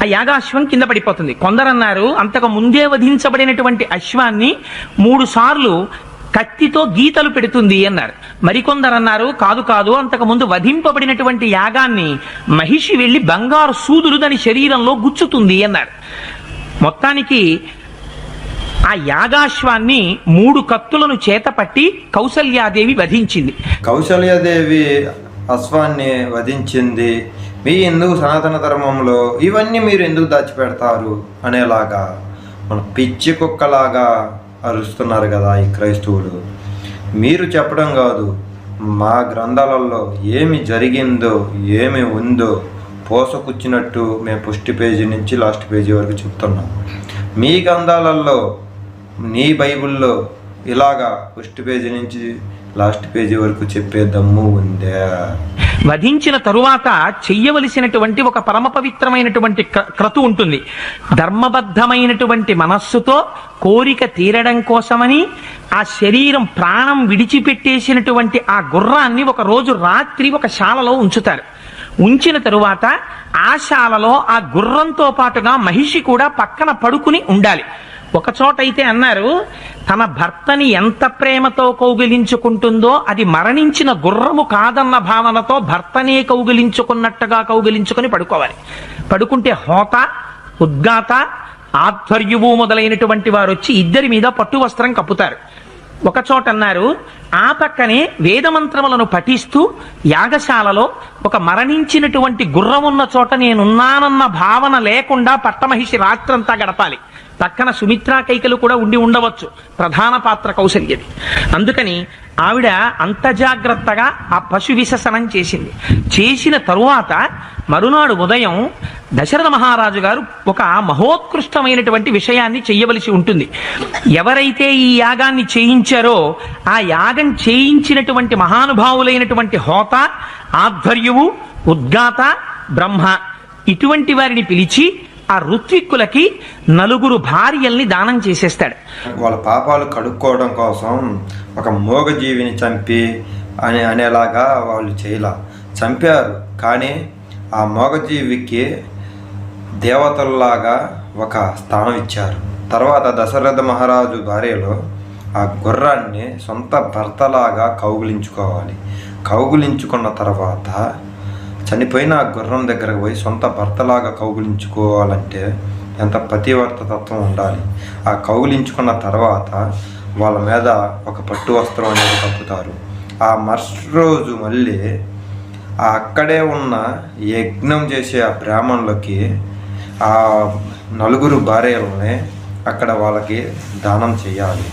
ఆ యాగాశ్వం కింద పడిపోతుంది. కొందరన్నారు అంతకు ముందే వధించబడినటువంటి అశ్వాన్ని 3 సార్లు కత్తితో గీతలు పెడుతుంది అన్నారు. మరికొందరన్నారు కాదు అంతకు ముందు వధింపబడినటువంటి యాగాన్ని మహిషి వెళ్లి బంగారు సూదులు దాని శరీరంలో గుచ్చుతుంది అన్నారు. మొత్తానికి ఆ యాగాశ్వాన్ని 3 కత్తులను చేతపట్టి కౌసల్యాదేవి వధించింది. కౌసల్యాదేవి అశ్వాన్ని వధించింది. మీ ఎందుకు సనాతన ధర్మంలో ఇవన్నీ మీరు ఎందుకు దాచిపెడతారు అనేలాగా మన పిచ్చి కుక్కలాగా అరుస్తున్నారు కదా ఈ క్రైస్తవులు. మీరు చెప్పడం కాదు, మా గ్రంథాలలో ఏమి జరిగిందో ఏమి ఉందో పోసకుచ్చినట్టు మేము ఫస్ట్ పేజీ నుంచి లాస్ట్ పేజీ వరకు చెప్తున్నాం. మీ గ్రంథాలలో నీ బైబిల్లో ఇలాగా ఫస్ట్ పేజీ నుంచి లాస్ట్ పేజీ వరకు చెప్పే దమ్ము ఉందే. వధించిన తరువాత చెయ్యవలసినటువంటి ఒక పరమ పవిత్రమైనటువంటి క్రతు ఉంటుంది. ధర్మబద్ధమైనటువంటి మనస్సుతో కోరిక తీరడం కోసమని ఆ శరీరం ప్రాణం విడిచిపెట్టేసినటువంటి ఆ గుర్రాన్ని ఒక రోజు రాత్రి ఒక శాలలో ఉంచుతారు. ఉంచిన తరువాత ఆ శాలలో ఆ గుర్రంతో పాటుగా మహిషి కూడా పక్కన పడుకుని ఉండాలి. ఒక చోట అయితే అన్నారు, తన భర్తని ఎంత ప్రేమతో కౌగిలించుకుంటుందో అది మరణించిన గుర్రము కాదన్న భావనతో భర్తనే కౌగిలించుకున్నట్టుగా కౌగిలించుకొని పడుకోవాలి. పడుకుంటే హోత, ఉద్గాత, ఆధ్వర్యువు మొదలైనటువంటి వారు వచ్చి ఇద్దరి మీద పట్టు వస్త్రం కప్పుతారు. ఒక చోట అన్నారు, ఆ పక్కనే వేదమంత్రములను పఠిస్తూ యాగశాలలో ఒక మరణించినటువంటి గుర్రం ఉన్న చోట నేనున్నానన్న భావన లేకుండా పట్టమహిషి రాత్రంతా గడపాలి. పక్కన సుమిత్రా కైకలు కూడా ఉండి ఉండవచ్చు, ప్రధాన పాత్ర కౌసల్యది. అందుకని ఆవిడ అంత జాగ్రత్తగా ఆ పశు విససనం చేసింది. చేసిన తరువాత మరునాడు ఉదయం దశరథ మహారాజు గారు ఒక మహోత్కృష్టమైనటువంటి విషయాన్ని చెయ్యవలసి ఉంటుంది. ఎవరైతే ఈ యాగాన్ని చేయించారో ఆ యాగం చేయించినటువంటి మహానుభావులైనటువంటి హోత, ఆధ్వర్యువు, ఉద్గాత, బ్రహ్మ ఇటువంటి వారిని పిలిచి ఆ ఋత్విక్కులకి 4 భార్యల్ని దానం చేసేస్తాడు. వాళ్ళ పాపాలు కడుక్కోవడం కోసం ఒక మూగజీవిని చంపి అనేలాగా వాళ్ళు చంపారు. కానీ ఆ మూగజీవికి దేవతల్లాగా ఒక స్థానం ఇచ్చారు. తర్వాత దశరథ మహారాజు భార్యలో ఆ గుర్రాన్ని సొంత భర్తలాగా కౌగులించుకోవాలి. కౌగులించుకున్న తర్వాత చనిపోయిన ఆ గుర్రం దగ్గరకు పోయి సొంత భర్తలాగా కౌగులించుకోవాలంటే ఎంత పతివర్త తత్వం ఉండాలి. ఆ కౌగులించుకున్న తర్వాత వాళ్ళ మీద ఒక పట్టు వస్త్రం అనేది కప్పుతారు. ఆ మరుసటి రోజు మళ్ళీ అక్కడే ఉన్న యజ్ఞం చేసే ఆ బ్రాహ్మణులకి ఆ 4 భార్యలని అక్కడ వాళ్ళకి దానం చేయాలి.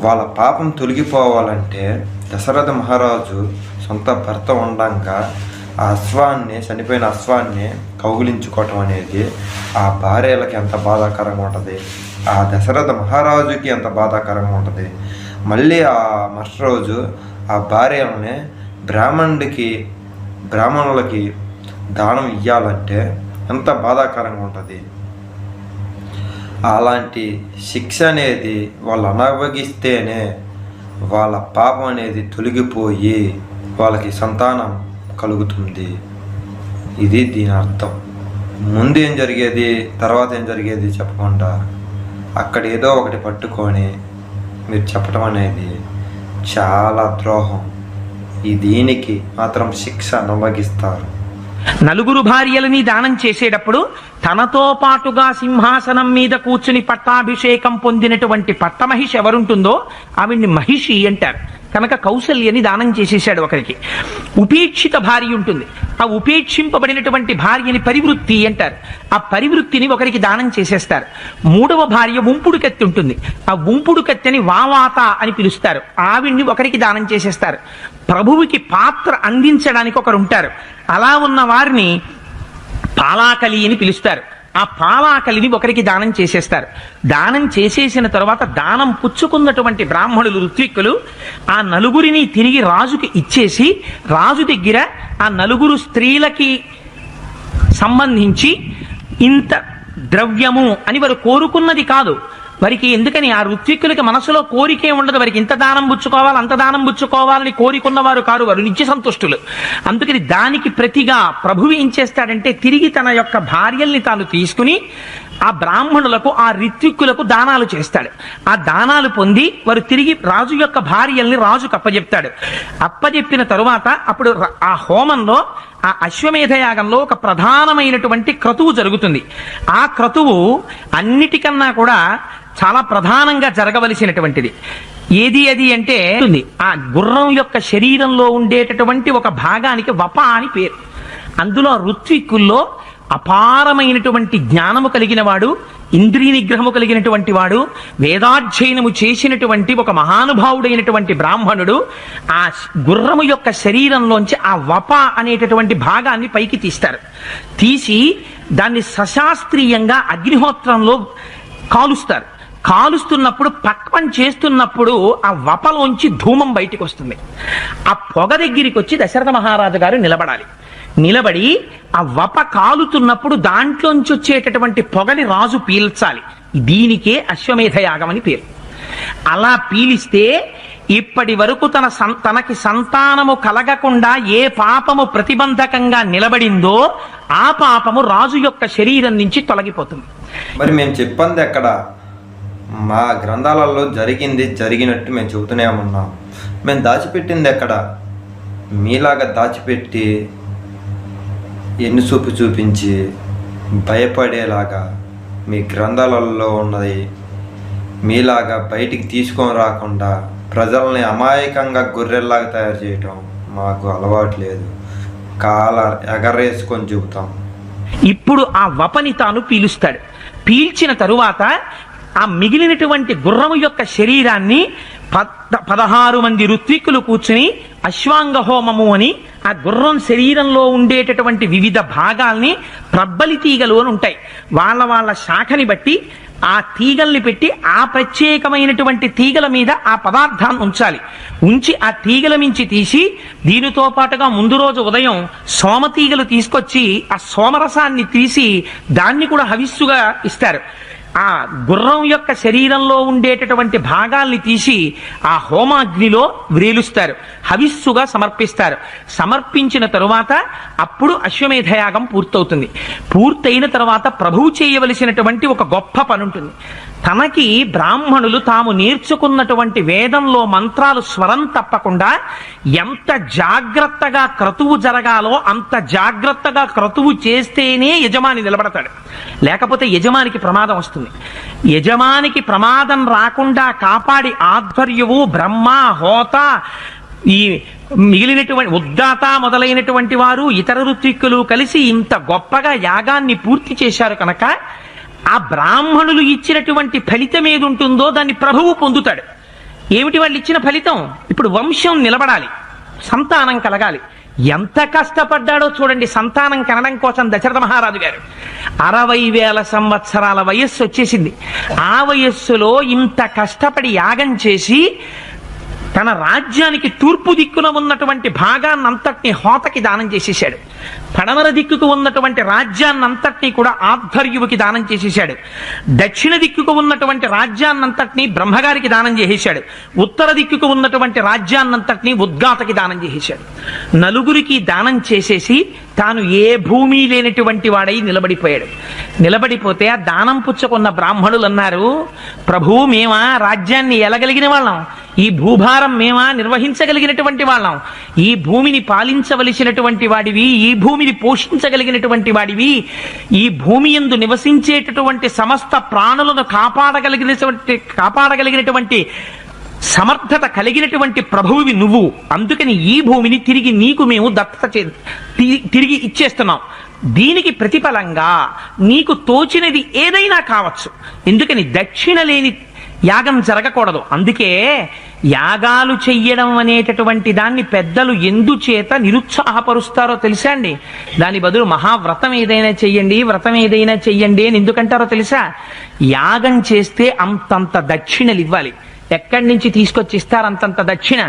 వాళ్ళ పాపం తొలగిపోవాలంటే దశరథ మహారాజు సొంత భర్త ఉండంగా ఆ చనిపోయిన అశ్వాన్ని కౌగులించుకోవటం అనేది ఆ భార్యలకి ఎంత బాధాకరంగా ఉంటుంది, ఆ దశరథ మహారాజుకి ఎంత బాధాకరంగా ఉంటుంది. మళ్ళీ ఆ మరుసటి రోజు ఆ భార్యలని బ్రాహ్మణులకి దానం ఇవ్వాలంటే ఎంత బాధాకరంగా ఉంటుంది. అలాంటి శిక్ష అనేది వాళ్ళు అనుభవిస్తేనే వాళ్ళ పాపం అనేది తొలగిపోయి వాళ్ళకి సంతానం కలుగుతుంది. ఇది దీని అర్థం. ముందు ఏం జరిగేది, తర్వాత ఏం జరిగేది చెప్పకుండా అక్కడ ఏదో ఒకటి పట్టుకొని మీరు చెప్పడం అనేది చాలా ద్రోహం. దీనికి మాత్రం శిక్ష అనుభవిస్తారు. 4 భార్యలని దానం చేసేటప్పుడు తనతో పాటుగా సింహాసనం మీద కూర్చుని పట్టాభిషేకం పొందినటువంటి పట్టమహిషి ఎవరుంటుందో ఆవిడ్ని మహిషి అంటారు. కనుక కౌసల్యని దానం చేసేసాడు ఒకరికి. ఉపేక్షిత భార్య ఉంటుంది, ఆ ఉపేక్షింపబడినటువంటి భార్యని పరివృత్తి అంటారు. ఆ పరివృత్తిని ఒకరికి దానం చేసేస్తారు. 3వ భార్య ఉంపుడు కత్తి ఉంటుంది, ఆ ఉంపుడు కత్తిని వావాత అని పిలుస్తారు, ఆవిడ్ని ఒకరికి దానం చేసేస్తారు. ప్రభువుకి పాత్ర అందించడానికి ఒకరు ఉంటారు, అలా ఉన్న వారిని పాలాకలి అని పిలుస్తారు. ఆ పాలాకలిని ఒకరికి దానం చేసేస్తారు. దానం చేసేసిన తర్వాత దానం పుచ్చుకున్నటువంటి బ్రాహ్మణులు ఋత్విక్కులు ఆ 4 తిరిగి రాజుకి ఇచ్చేసి రాజు దగ్గర ఆ 4 స్త్రీలకి సంబంధించి ఇంత ద్రవ్యము అని వారు కోరుకున్నది కాదు. వారికి ఎందుకని ఆ ఋత్విక్కులకి మనసులో కోరికే ఉండదు. వారికి ఇంత దానం పుచ్చుకోవాలి అంత దానం పుచ్చుకోవాలని కోరికున్నవారు కారు, వారు నిత్య సంతుష్టులు. అందుకని దానికి ప్రతిగా ప్రభువు ఏం చేస్తాడంటే తిరిగి తన యొక్క భార్యల్ని తాను తీసుకుని ఆ బ్రాహ్మణులకు ఆ ఋత్విక్కులకు దానాలు చేస్తాడు. ఆ దానాలు పొంది వారు తిరిగి రాజు యొక్క భార్యల్ని రాజుకు అప్పచెప్తాడు. అప్పచెప్పిన తరువాత అప్పుడు ఆ హోమంలో ఆ అశ్వమేధ యాగంలో ఒక ప్రధానమైనటువంటి క్రతువు జరుగుతుంది. ఆ క్రతువు అన్నిటికన్నా కూడా చాలా ప్రధానంగా జరగవలసినటువంటిది. ఏది అది అంటే ఆ గుర్రం యొక్క శరీరంలో ఉండేటటువంటి ఒక భాగానికి వప అని పేరు. అందులో ఋత్విక్కుల్లో అపారమైనటువంటి జ్ఞానము కలిగిన వాడు, ఇంద్రియ నిగ్రహము కలిగినటువంటి వాడు, వేదాధ్యయనము చేసినటువంటి ఒక మహానుభావుడైనటువంటి బ్రాహ్మణుడు ఆ గుర్రము యొక్క శరీరంలోంచి ఆ వప అనేటటువంటి భాగాన్ని పైకి తీస్తారు. తీసి దాన్ని సశాస్త్రీయంగా అగ్నిహోత్రంలో కాలుస్తారు. కాలుస్తున్నప్పుడు పక్వం చేస్తున్నప్పుడు ఆ వపలోంచి ధూమం బయటికి వస్తుంది. ఆ పొగ దగ్గరికి వచ్చి దశరథ మహారాజు గారు నిలబడాలి. నిలబడి ఆ వప కాలుతున్నప్పుడు దాంట్లోంచి వచ్చేటటువంటి పొగని రాజు పీల్చాలి. దీనికే అశ్వమేధ యాగం అని పేరు. అలా పీలిస్తే ఇప్పటి వరకు తనకి సంతానము కలగకుండా ఏ పాపము ప్రతిబంధకంగా నిలబడిందో ఆ పాపము రాజు యొక్క శరీరం నుంచి తొలగిపోతుంది. మరి మేము చెప్పింది ఎక్కడ? మా గ్రంథాలలో జరిగినట్టు మేము చెబుతూనే ఉన్నాం. మేము దాచిపెట్టింది ఎక్కడ? మీలాగా దాచిపెట్టి ఎన్ని చూపించి భయపడేలాగా మీ గ్రంథాలలో ఉన్నది మీలాగా బయటికి తీసుకొని రాకుండా ప్రజల్ని అమాయకంగా గొర్రెల్లాగా తయారు చేయటం మాకు అలవాటు లేదు. కాల ఎగరేసుకొని చెబుతాం. ఇప్పుడు ఆ వపని తాను పీలుస్తాడు. పీల్చిన తరువాత ఆ మిగిలినటువంటి గుర్రము యొక్క శరీరాన్ని 16 మంది ఋత్విక్కులు కూర్చుని అశ్వాంగ హోమము అని ఆ గుర్రం శరీరంలో ఉండేటటువంటి వివిధ భాగాల్ని ప్రబ్బలి తీగలు అని ఉంటాయి. వాళ్ళ శాఖని బట్టి ఆ తీగల్ని పెట్టి ఆ ప్రత్యేకమైనటువంటి తీగల మీద ఆ పదార్థాన్ని ఉంచాలి. ఉంచి ఆ తీగల మించి తీసి దీనితో పాటుగా ముందు రోజు ఉదయం సోమ తీగలు తీసుకొచ్చి ఆ సోమరసాన్ని తీసి దాన్ని కూడా హవిస్సుగా ఇస్తారు. ఆ గుర్రం యొక్క శరీరంలో ఉండేటటువంటి భాగాల్ని తీసి ఆ హోమాగ్నిలో వ్రేలుస్తారు, హవిస్సుగా సమర్పిస్తారు. సమర్పించిన తరువాత అప్పుడు అశ్వమేధయాగం పూర్తవుతుంది. పూర్తయిన తర్వాత ప్రభువు చేయవలసినటువంటి ఒక గొప్ప పని ఉంటుంది. తనకి బ్రాహ్మణులు తాము నేర్చుకున్నటువంటి వేదంలో మంత్రాలు స్వరం తప్పకుండా ఎంత జాగ్రత్తగా క్రతువు జరగాలో అంత జాగ్రత్తగా క్రతువు చేస్తేనే యజమాని నిలబడతాడు. లేకపోతే యజమానికి ప్రమాదం వస్తుంది. యజమానికి ప్రమాదం రాకుండా కాపాడి ఆధ్వర్యవు బ్రహ్మ, హోత, ఈ మిగిలినటువంటి ఉద్దాత మొదలైనటువంటి వారు ఇతర ఋత్విక్కులు కలిసి ఇంత గొప్పగా యాగాన్ని పూర్తి చేశారు కనుక ఆ బ్రాహ్మణులు ఇచ్చినటువంటి ఫలితం ఏది ఉంటుందో దాన్ని ప్రభువు పొందుతాడు. ఏమిటి వాళ్ళు ఇచ్చిన ఫలితం? ఇప్పుడు వంశం నిలబడాలి, సంతానం కలగాలి. ఎంత కష్టపడ్డాడో చూడండి సంతానం కనడం కోసం దశరథ మహారాజు గారు. 60,000 సంవత్సరాల వయస్సు వచ్చేసింది. ఆ వయస్సులో ఇంత కష్టపడి యాగం చేసి తన రాజ్యానికి తూర్పు దిక్కున ఉన్నటువంటి భాగాన్నంతటినీ హోతకి దానం చేసేశాడు. పడమర దిక్కుకు ఉన్నటువంటి రాజ్యాన్నంతటినీ కూడా ఆధ్వర్యువుకి దానం చేసేశాడు. దక్షిణ దిక్కుకు ఉన్నటువంటి రాజ్యాన్నంతటినీ బ్రహ్మగారికి దానం చేసేశాడు. ఉత్తర దిక్కుకు ఉన్నటువంటి రాజ్యాన్నంతటినీ ఉద్గాతకి దానం చేసేశాడు. నలుగురికి దానం చేసేసి తాను ఏ భూమి లేనటువంటి వాడై నిలబడిపోయాడు. నిలబడిపోతే ఆ దానం పుచ్చుకున్న బ్రాహ్మణులు అన్నారు, ప్రభు మేమా రాజ్యాన్ని ఎలగలిగిన వాళ్ళం, ఈ భూభారం మేమా నిర్వహించగలిగినటువంటి వాళ్ళం, ఈ భూమిని పాలించవలసినటువంటి వాడివి, ఈ భూమిని పోషించగలిగినటువంటి వాడివి, ఈ భూమి యందు నివసించేటటువంటి సమస్త ప్రాణులను కాపాడగలిగినటువంటి సమర్థత కలిగినటువంటి ప్రభువువి నువ్వు. అందుకని ఈ భూమిని తిరిగి నీకు మేము దత్తత తిరిగి ఇచ్చేస్తున్నాం. దీనికి ప్రతిఫలంగా నీకు తోచినది ఏదైనా కావచ్చు. ఎందుకని దక్షిణ లేని యాగం జరగకూడదు. అందుకే యాగాలు చెయ్యడం అనేటటువంటి దాన్ని పెద్దలు ఎందుచేత నిరుత్సాహపరుస్తారో తెలుసా అండి? దాని బదులు మహావ్రతం ఏదైనా చెయ్యండి, వ్రతం ఏదైనా చెయ్యండి అని ఎందుకంటారో తెలుసా? యాగం చేస్తే అంతంత దక్షిణలు ఇవ్వాలి. ఎక్కడి నుంచి తీసుకొచ్చి ఇస్తారు అంతంత దక్షిణ?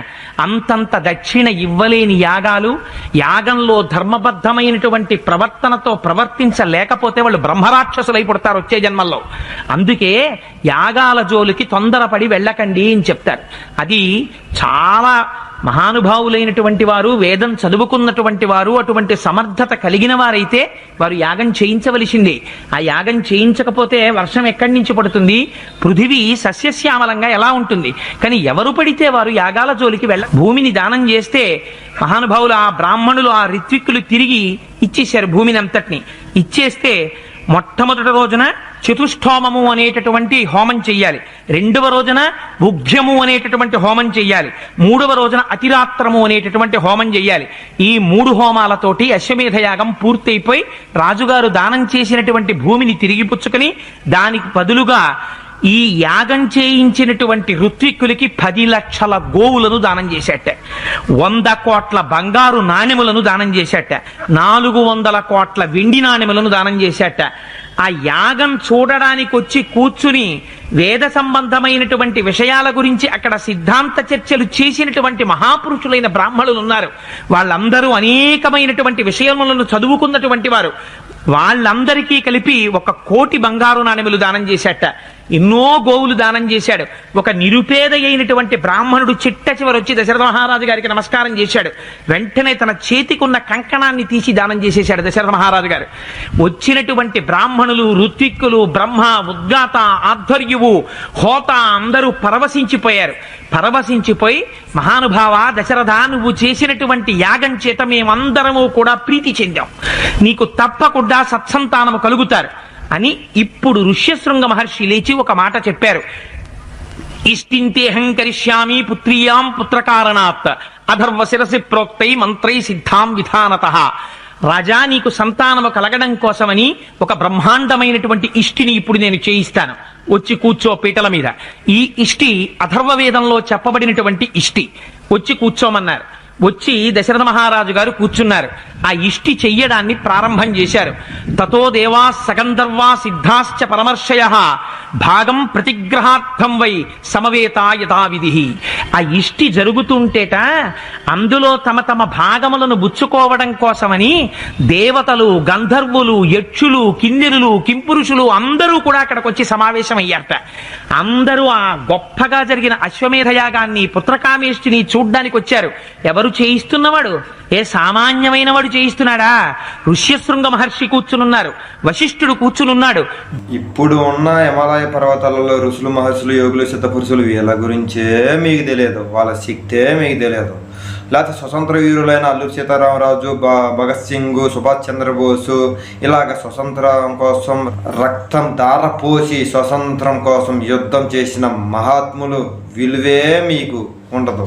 అంతంత దక్షిణ ఇవ్వలేని యాగాలు, యాగంలో ధర్మబద్ధమైనటువంటి ప్రవర్తనతో ప్రవర్తించలేకపోతే వాళ్ళు బ్రహ్మరాక్షసులై పుడతారు వచ్చే జన్మల్లో. అందుకే యాగాల జోలికి తొందరపడి వెళ్ళకండి అని చెప్తారు. అది చాలా మహానుభావులైనటువంటి వారు, వేదం చదువుకున్నటువంటి వారు, అటువంటి సమర్థత కలిగిన వారైతే వారు యాగం చేయించవలసిందే. ఆ యాగం చేయించకపోతే వర్షం ఎక్కడి నుంచి పడుతుంది? పృథివీ సస్యశ్యామలంగా ఎలా ఉంటుంది? కానీ ఎవరు పడితే వారు యాగాల జోలికి భూమిని దానం చేస్తే మహానుభావులు ఆ బ్రాహ్మణులు ఆ ఋత్విక్కులు తిరిగి ఇచ్చేశారు భూమిని అంతటిని. ఇచ్చేస్తే మొట్టమొదటి రోజున చతుష్ఠోమము అనేటటువంటి హోమం చెయ్యాలి. రెండవ రోజున ఉగ్ధ్యము అనేటటువంటి హోమం చెయ్యాలి. మూడవ రోజున అతిరాత్రము అనేటటువంటి హోమం చెయ్యాలి. ఈ 3 హోమాలతోటి అశ్వమేధ యాగం పూర్తయిపోయి రాజుగారు దానం చేసినటువంటి భూమిని తిరిగి పుచ్చుకొని దానికి బదులుగా ఈ యాగం చేయించినటువంటి ఋత్విక్కులకి 10 లక్షల గోవులను దానం చేసేట. 100 కోట్ల బంగారు నాణెములను దానం చేశాట, 400 కోట్ల వెండి నాణెములను దానం చేశాట. ఆ యాగం చూడడానికి వచ్చి కూర్చుని వేద సంబంధమైనటువంటి విషయాల గురించి అక్కడ సిద్ధాంత చర్చలు చేసినటువంటి మహాపురుషులైన బ్రాహ్మణులు ఉన్నారు. వాళ్ళందరూ అనేకమైనటువంటి విషయములను చదువుకున్నటువంటి వారు. వాళ్ళందరికీ కలిపి 1 కోటి బంగారు నాణెములు దానం చేశాట. ఎన్నో గోవులు దానం చేశాడు. ఒక నిరుపేద అయినటువంటి బ్రాహ్మణుడు చిట్ట చివరి వచ్చి దశరథ మహారాజు గారికి నమస్కారం చేశాడు. వెంటనే తన చేతికున్న కంకణాన్ని తీసి దానం చేసేశాడు దశరథ మహారాజు గారు. వచ్చినటువంటి బ్రాహ్మణులు, ఋత్విక్కులు, బ్రహ్మ, ఉద్గాత, ఆధ్వర్యువు, హోత అందరూ పరవశించిపోయారు. పరవశించిపోయి, మహానుభావ దశరథ, నువ్వు చేసినటువంటి యాగం చేత మేమందరము కూడా ప్రీతి చెందాం, నీకు తప్పకుండా సత్సంతానము కలుగుతారు అని ఇప్పుడు ఋష్యశృంగ మహర్షి లేచి ఒక మాట చెప్పారు. ఇష్టింతేహం కరిష్యామి పుత్రీయాం పుత్రకారణాత్ అధర్వ శిరసి ప్రోక్తై మంత్రై సిద్ధాం విధానతః. రాజా, నీకు సంతానము కలగడం కోసమని ఒక బ్రహ్మాండమైనటువంటి ఇష్టిని ఇప్పుడు నేను చేయిస్తాను, వచ్చి కూర్చో పీటల మీద. ఈ ఇష్టి అథర్వవేదంలో చెప్పబడినటువంటి ఇష్టి. వచ్చి కూర్చోమన్నారు. వచ్చి దశరథ మహారాజు గారు కూర్చున్నారు. ఆ ఇష్టి చెయ్యడాన్ని ప్రారంభం చేశారు. తతో దేవా సగంధర్వా సిద్ధాశ్చ పరమర్షయః భాగం ప్రతిగ్రహార్థం వై సమవేత యథావిధి. ఆ ఇష్టి జరుగుతుంటేట అందులో తమ తమ భాగములను బుచ్చుకోవడం కోసమని దేవతలు, గంధర్వులు, యక్షులు, కిన్నెరులు, కింపురుషులు అందరూ కూడా అక్కడికి వచ్చి సమావేశమయ్యారట. అందరూ ఆ గొప్పగా జరిగిన అశ్వమేధ యాగాన్ని, పుత్రకామేష్టిని చూడ్డానికి వచ్చారు. ఎవరు చేయిస్తున్నవాడు? ఏ సామాన్యమైన వాడు చేయిస్తున్నాడా? ఋష్యశృంగ మహర్షి కూర్చునున్నారు, వశిష్ఠుడు కూర్చునున్నాడు. ఇప్పుడు ఉన్న హిమాలయ పర్వతాలలో ఋషులు, మహర్షులు, యోగులు, సిద్ధపురుషులు వీళ్ళ గురించే మీకు తెలియదు, వాళ్ళ శక్తే మీకు తెలియదు. లేకపోతే స్వతంత్ర వీరులైన అల్లూరి సీతారామరాజు, భగత్ సింగ్, సుభాష్ చంద్రబోసు ఇలాగ స్వతంత్రం కోసం రక్తం ధారపోసి స్వతంత్రం కోసం యుద్ధం చేసిన మహాత్ములు విలువే మీకు ఉండదు.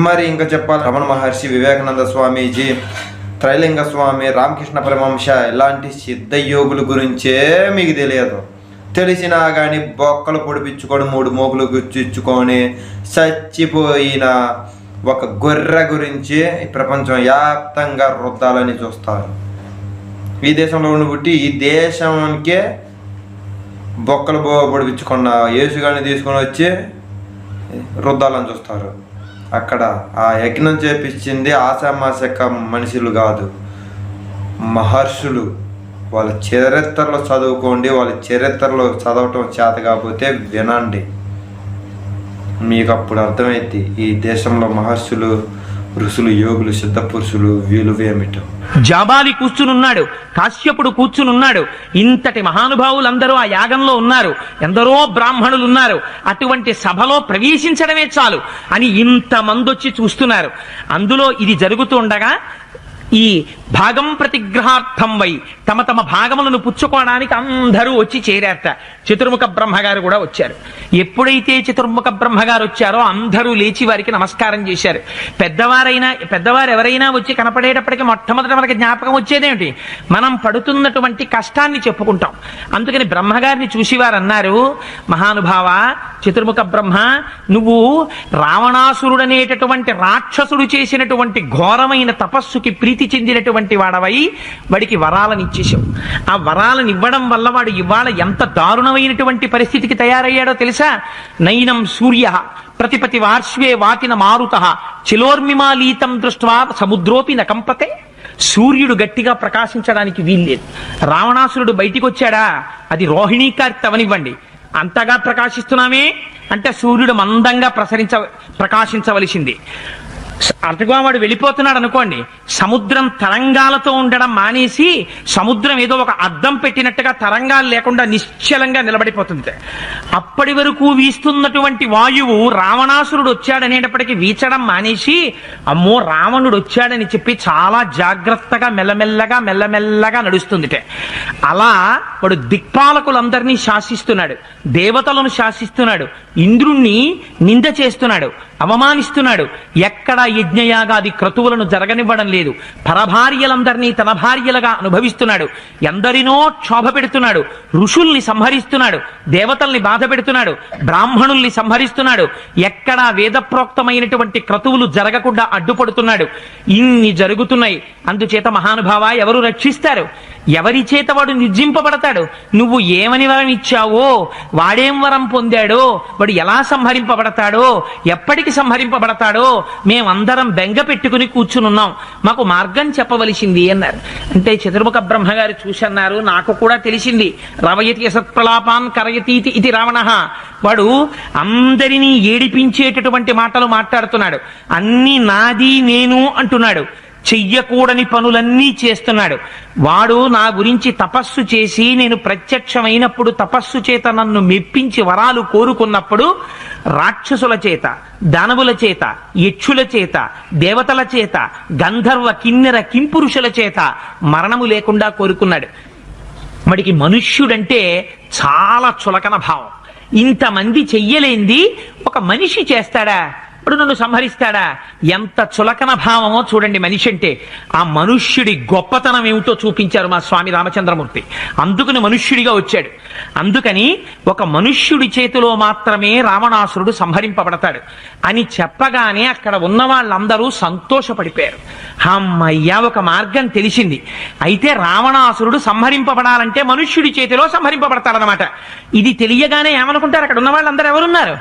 మరి ఇంకా చెప్పాలి, రమణ మహర్షి, వివేకానంద స్వామీజీ, త్రైలింగ స్వామి, రామకృష్ణ పరమహంస ఇలాంటి సిద్ధయోగుల గురించే మీకు తెలియదు. తెలిసినా కానీ బొక్కలు పొడిపించుకొని 3 మోకులు గుచ్చిచ్చుకొని చచ్చిపోయిన ఒక గొర్రె గురించి ప్రపంచం వ్యాప్తంగా రుద్దాలని చూస్తారు. ఈ దేశంలో ఉండి పుట్టి ఈ దేశానికే బొక్కలు పొడిపించుకున్న యేసుగాని తీసుకొని వచ్చి రుద్దాలని చూస్తారు. అక్కడ ఆ యజ్ఞం చేపించింది ఆశామాశక మనుషులు కాదు, మహర్షులు. వాళ్ళ చరిత్రలో చదువుకోండి, వాళ్ళ చరిత్రలో చదవటం చేత కాకపోతే వినండి, మీకు అప్పుడు అర్థమైంది ఈ దేశంలో మహర్షులు, ఋషులు, యోగులు, సిద్ధపురుషులు విలువేమిటో. జాబాలి కూర్చునున్నాడు, కాశ్యపుడు కూర్చునున్నాడు. ఇంతటి మహానుభావులందరూ ఆ యాగంలో ఉన్నారు. ఎందరో బ్రాహ్మణులు ఉన్నారు. అటువంటి సభలో ప్రవేశించడమే చాలు అని ఇంతమంది వచ్చి చూస్తున్నారు. అందులో ఇది జరుగుతూ ఉండగా ఈ భాగం ప్రతిగ్రహార్థం వై తమ తమ భాగములను పుచ్చుకోవడానికి అందరూ వచ్చి చేరారట. చతుర్ముఖ బ్రహ్మగారు కూడా వచ్చారు. ఎప్పుడైతే చతుర్ముఖ బ్రహ్మగారు వచ్చారో అందరూ లేచి వారికి నమస్కారం చేశారు. పెద్దవారు ఎవరైనా వచ్చి కనపడేటప్పటికీ మొట్టమొదట మనకి జ్ఞాపకం వచ్చేదేమిటి? మనం పడుతున్నటువంటి కష్టాన్ని చెప్పుకుంటాం. అందుకని బ్రహ్మగారిని చూసి వారు అన్నారు, మహానుభావ చతుర్ముఖ బ్రహ్మ, నువ్వు రావణాసురుడనేటటువంటి రాక్షసుడు చేసినటువంటి ఘోరమైన తపస్సుకి ప్రీతి చెందినటువంటి వాడవై వాడికి వరాలను ఇచ్చేసావు. ఆ వరాలను ఇవ్వడం వల్ల వాడు ఇవాళ ఎంత దారుణమైనటువంటి పరిస్థితికి తయారయ్యాడో తెలుసా? నైనం సూర్య ప్రతిపతి వార్ష్వే వాతిన మారుత చిలోర్మిమాలీతం దృష్ట్వా సముద్రోపి నకంపతే. సూర్యుడు గట్టిగా ప్రకాశించడానికి వీల్లేదు. రావణాసురుడు బయటికి వచ్చాడా, అది రోహిణీ కార్తె అవనివ్వండి, అంతగా ప్రకాశిస్తున్నామే అంటే సూర్యుడు మందంగా ప్రకాశించవలసింది. అటుగా వాడు వెళ్ళిపోతున్నాడు అనుకోండి, సముద్రం తరంగాలతో ఉండడం మానేసి సముద్రం ఏదో ఒక అద్దం పెట్టినట్టుగా తరంగాలు లేకుండా నిశ్చలంగా నిలబడిపోతుంది. అప్పటి వరకు వీస్తున్నటువంటి వాయువు రావణాసురుడు వచ్చాడనేటప్పటికీ వీచడం మానేసి, అమ్మో రావణుడు వచ్చాడని చెప్పి చాలా జాగ్రత్తగా మెల్లమెల్లగా నడుస్తుంది. అలా వాడు దిక్పాలకులందరినీ శాసిస్తున్నాడు, దేవతలను శాసిస్తున్నాడు, ఇంద్రుణ్ణి నింద చేస్తున్నాడు, అవమానిస్తున్నాడు. ఎక్కడ యజ్ఞయాగాది క్రతువులను జరగనివ్వడం లేదు. పరభార్యలందరినీ తన భార్యలుగా అనుభవిస్తున్నాడు. ఎందరినో క్షోభ పెడుతున్నాడు. ఋషుల్ని సంహరిస్తున్నాడు. దేవతల్ని బాధ పెడుతున్నాడు. బ్రాహ్మణుల్ని సంహరిస్తున్నాడు. ఎక్కడా వేదప్రోక్తమైనటువంటి క్రతువులు జరగకుండా అడ్డుపడుతున్నాడు. ఇన్ని జరుగుతున్నాయి. అందుచేత మహానుభావ ఎవరు రక్షిస్తారు? ఎవరి చేత వాడు నిర్జింపబడతాడు? నువ్వు ఏమని వరం ఇచ్చావో, వాడేం వరం పొందాడో, వాడు ఎలా సంహరింపబడతాడో, ఎప్పటికి సంహరింపబడతాడో మేమందరం బెంగ పెట్టుకుని కూర్చునున్నాం. మాకు మార్గం చెప్పవలసింది అన్నారు. అంటే చతుర్ముఖ బ్రహ్మగారు చూసన్నారు, నాకు కూడా తెలిసింది. రవయతి సత్ప్రలాపాన్ కరయతీతి ఇది రావణః. వాడు అందరినీ ఏడిపించేటటువంటి మాటలు మాట్లాడుతున్నాడు. అన్ని నాది నేను అంటున్నాడు. చెయ్యకూడని పనులన్నీ చేస్తున్నాడు. వాడు నా గురించి తపస్సు చేసి నేను ప్రత్యక్షమైనప్పుడు తపస్సు చేత నన్ను మెప్పించి వరాలు కోరుకున్నప్పుడు రాక్షసుల చేత, దానవుల చేత, యక్షుల చేత, దేవతల చేత, గంధర్వ కిన్నెర కింపురుషుల చేత మరణము లేకుండా కోరుకున్నాడు. వాడికి మనుష్యుడంటే చాలా చులకన భావం. ఇంతమంది చెయ్యలేంది ఒక మనిషి చేస్తాడా? ఇప్పుడు నన్ను సంహరిస్తాడా? ఎంత చులకన భావమో చూడండి మనిషి అంటే. ఆ మనుష్యుడి గొప్పతనం ఏమిటో చూపించారు మా స్వామి రామచంద్రమూర్తి. అందుకని మనుష్యుడిగా వచ్చాడు. అందుకని ఒక మనుష్యుడి చేతిలో మాత్రమే రావణాసురుడు సంహరింపబడతాడు అని చెప్పగానే అక్కడ ఉన్న వాళ్ళందరూ సంతోషపడిపోయారు. అమ్మయ్యా, ఒక మార్గం తెలిసింది. అయితే రావణాసురుడు సంహరింపబడాలంటే మనుష్యుడి చేతిలో సంహరింపబడతాడనమాట. ఇది తెలియగానే ఏమనుకుంటారు అక్కడ ఉన్న వాళ్ళందరూ? ఎవరున్నారు?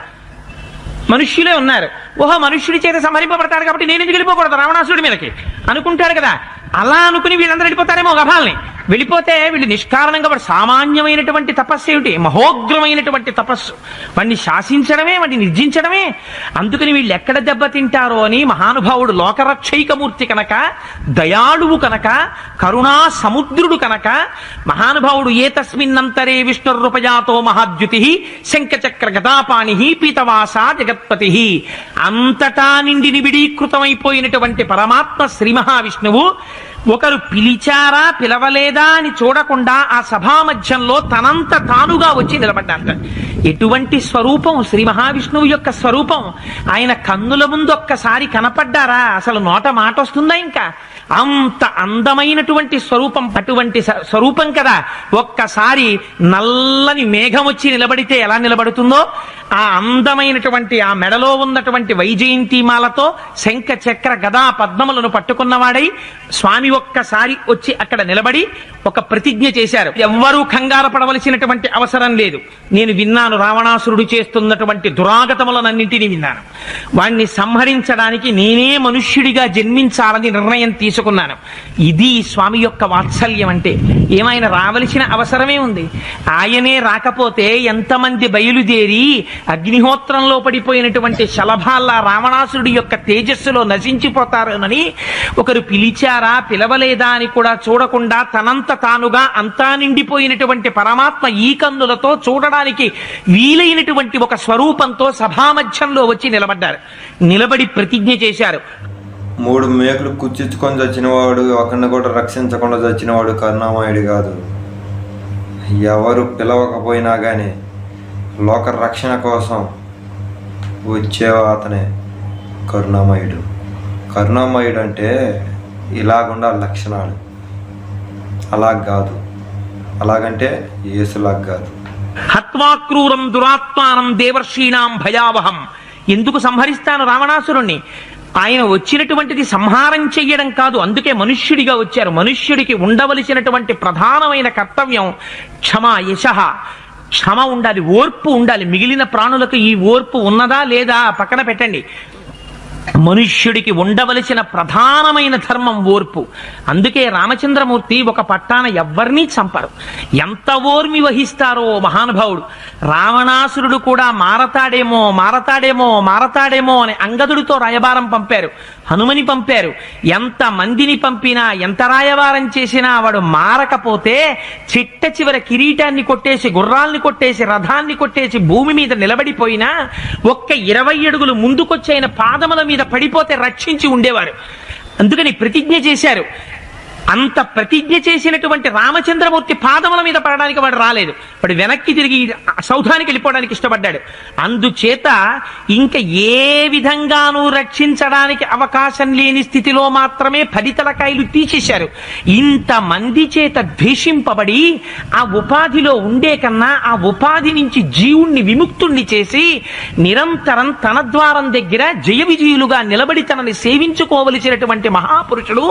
మనుష్యులే ఉన్నారు. ఓహో, మనుష్యుడి చేత సంహరింపబడతాడు కాబట్టి నేను ఎందుకు వెళ్ళిపోకూడదు రావణాసురుడి మీదకి అనుకుంటాడు కదా. అలా అనుకుని వీళ్ళందరూ వెళ్ళిపోతారేమో గభాల్ని. వెళ్ళిపోతే వీళ్ళు నిష్కారణంగా వాడు సామాన్యమైనటువంటి తపస్సు ఏమిటి? మహోగ్రమైనటువంటి తపస్సు. వాడిని శాసించడమే, వాడిని నిర్జించడమే. అందుకని వీళ్ళు ఎక్కడ దెబ్బతింటారో అని మహానుభావుడు లోకరక్షైకమూర్తి కనుక, దయాళువు కనుక, కరుణా సముద్రుడు కనుక మహానుభావుడు ఏ తస్మిన్నంతరే విష్ణురూపజాతో మహాద్యుతి శంఖచక్ర గదాపాణి పీతవాస జగత్పతి, అంతటా నిండి నిబిడీకృతమైపోయినటువంటి పరమాత్మ శ్రీ మహావిష్ణువు ఒకరు పిలిచారా పిలవలేదా అని చూడకుండా ఆ సభా మధ్యంలో తనంత తానుగా వచ్చి నిలబడ్డాంట. ఎటువంటి స్వరూపం శ్రీ మహావిష్ణువు యొక్క స్వరూపం! ఆయన కన్నుల ముందు ఒక్కసారి కనపడ్డారా అసలు నోట మాట వస్తుందా? ఇంకా అంత అందమైనటువంటి స్వరూపం. అటువంటి స్వరూపం కదా. ఒక్కసారి నల్లని మేఘం వచ్చి నిలబడితే ఎలా నిలబడుతుందో ఆ అందమైనటువంటి ఆ మెడలో ఉన్నటువంటి వైజయంతిమాలతో శంఖ చక్ర గదా పద్మములను పట్టుకున్నవాడై స్వామి ఒక్కసారి వచ్చి అక్కడ నిలబడి ఒక ప్రతిజ్ఞ చేశారు. ఎవ్వరూ కంగారు పడవలసినటువంటి అవసరం లేదు. నేను విన్నాను, రావణాసురుడు చేస్తున్నటువంటి దురాగతములనన్నింటినీ విన్నాను. వాణ్ణి సంహరించడానికి నేనే మనుష్యుడిగా జన్మించాలని నిర్ణయం తీసుకున్నాను. ఇది స్వామి యొక్క వాత్సల్యం అంటే. ఏమైనా రావలసిన అవసరమే ఉంది. ఆయనే రాకపోతే ఎంతమంది బయలుదేరి అగ్నిహోత్రంలో పడిపోయినటువంటి శలభాల్లా రావణాసురుడి యొక్క తేజస్సులో నశించిపోతారని ఒకరు పిలిచారా పిలవలేదా అని కూడా చూడకుండా తనంత తానుగా అంతా నిండిపోయినటువంటి పరమాత్మ ఈ కన్నులతో చూడడానికి వీలైనటువంటి ఒక స్వరూపంతో సభామధ్యంలో వచ్చి నిలబడ్డారు. నిలబడి ప్రతిజ్ఞ చేశారు. 3 మేకులు కుచ్చుకొని చచ్చినవాడు, ఒకరిని కూడా రక్షించకుండా చచ్చినవాడు కరుణామయుడు కాదు. ఎవరు పిలవకపోయినా కానీ లోక రక్షణ కోసం వచ్చేవా అతనే కరుణామయుడు. కరుణామయుడు అంటే ఇలాగుండా లక్షణాలు. అలా కాదు, అలాగంటే యేసులాగా కాదు. హత్వాక్రూరం దురాత్మానం దేవర్షీణాం భయావహం. ఎందుకు సంహరిస్తాను రావణాసురుణ్ణి? ఆయన వచ్చినటువంటిది సంహారం చెయ్యడం కాదు. అందుకే మనుష్యుడిగా వచ్చారు. మనుష్యుడికి ఉండవలసినటువంటి ప్రధానమైన కర్తవ్యం క్షమ, యశః. క్షమ ఉండాలి, ఓర్పు ఉండాలి. మిగిలిన ప్రాణులకు ఈ ఓర్పు ఉన్నదా లేదా పక్కన పెట్టండి. మనుష్యుడికి ఉండవలసిన ప్రధానమైన ధర్మం ఓర్పు. అందుకే రామచంద్రమూర్తి ఒక పట్టాన ఎవ్వరినీ చంపరు. ఎంత ఓర్మి వహిస్తారో మహానుభావుడు. రావణాసురుడు కూడా మారతాడేమో మారతాడేమో మారతాడేమో అని అంగదుడితో రాయబారం పంపారు, హనుమని పంపారు. ఎంత మందిని పంపినా ఎంత రాయబారం చేసినా వాడు మారకపోతే చిట్ట చివర కిరీటాన్ని కొట్టేసి, గుర్రాల్ని కొట్టేసి, రథాన్ని కొట్టేసి భూమి మీద నిలబడిపోయినా ఒక్క 20 అడుగులు ముందుకొచ్చి ఆయన పాదముల మీద పడిపోతే రక్షించి ఉండేవారు. అందుకని ప్రతిజ్ఞ చేశారు. అంత ప్రతిజ్ఞ చేసినటువంటి రామచంద్రమూర్తి పాదముల మీద పడడానికి వాడు రాలేదు. వాడు వెనక్కి తిరిగి సౌధానికి వెళ్ళిపోవడానికి ఇష్టపడ్డాడు. అందుచేత ఇంకా ఏ విధంగానూ రక్షించడానికి అవకాశం లేని స్థితిలో మాత్రమే 10 తలకాయలు తీసేశారు. ఇంతమంది చేత ద్వేషింపబడి ఆ ఉపాధిలో ఉండే కన్నా ఆ ఉపాధి నుంచి జీవుణ్ణి విముక్తుణ్ణి చేసి నిరంతరం తన ద్వారం దగ్గర జయ విజయులుగా నిలబడి తనని సేవించుకోవలసినటువంటి మహాపురుషుడు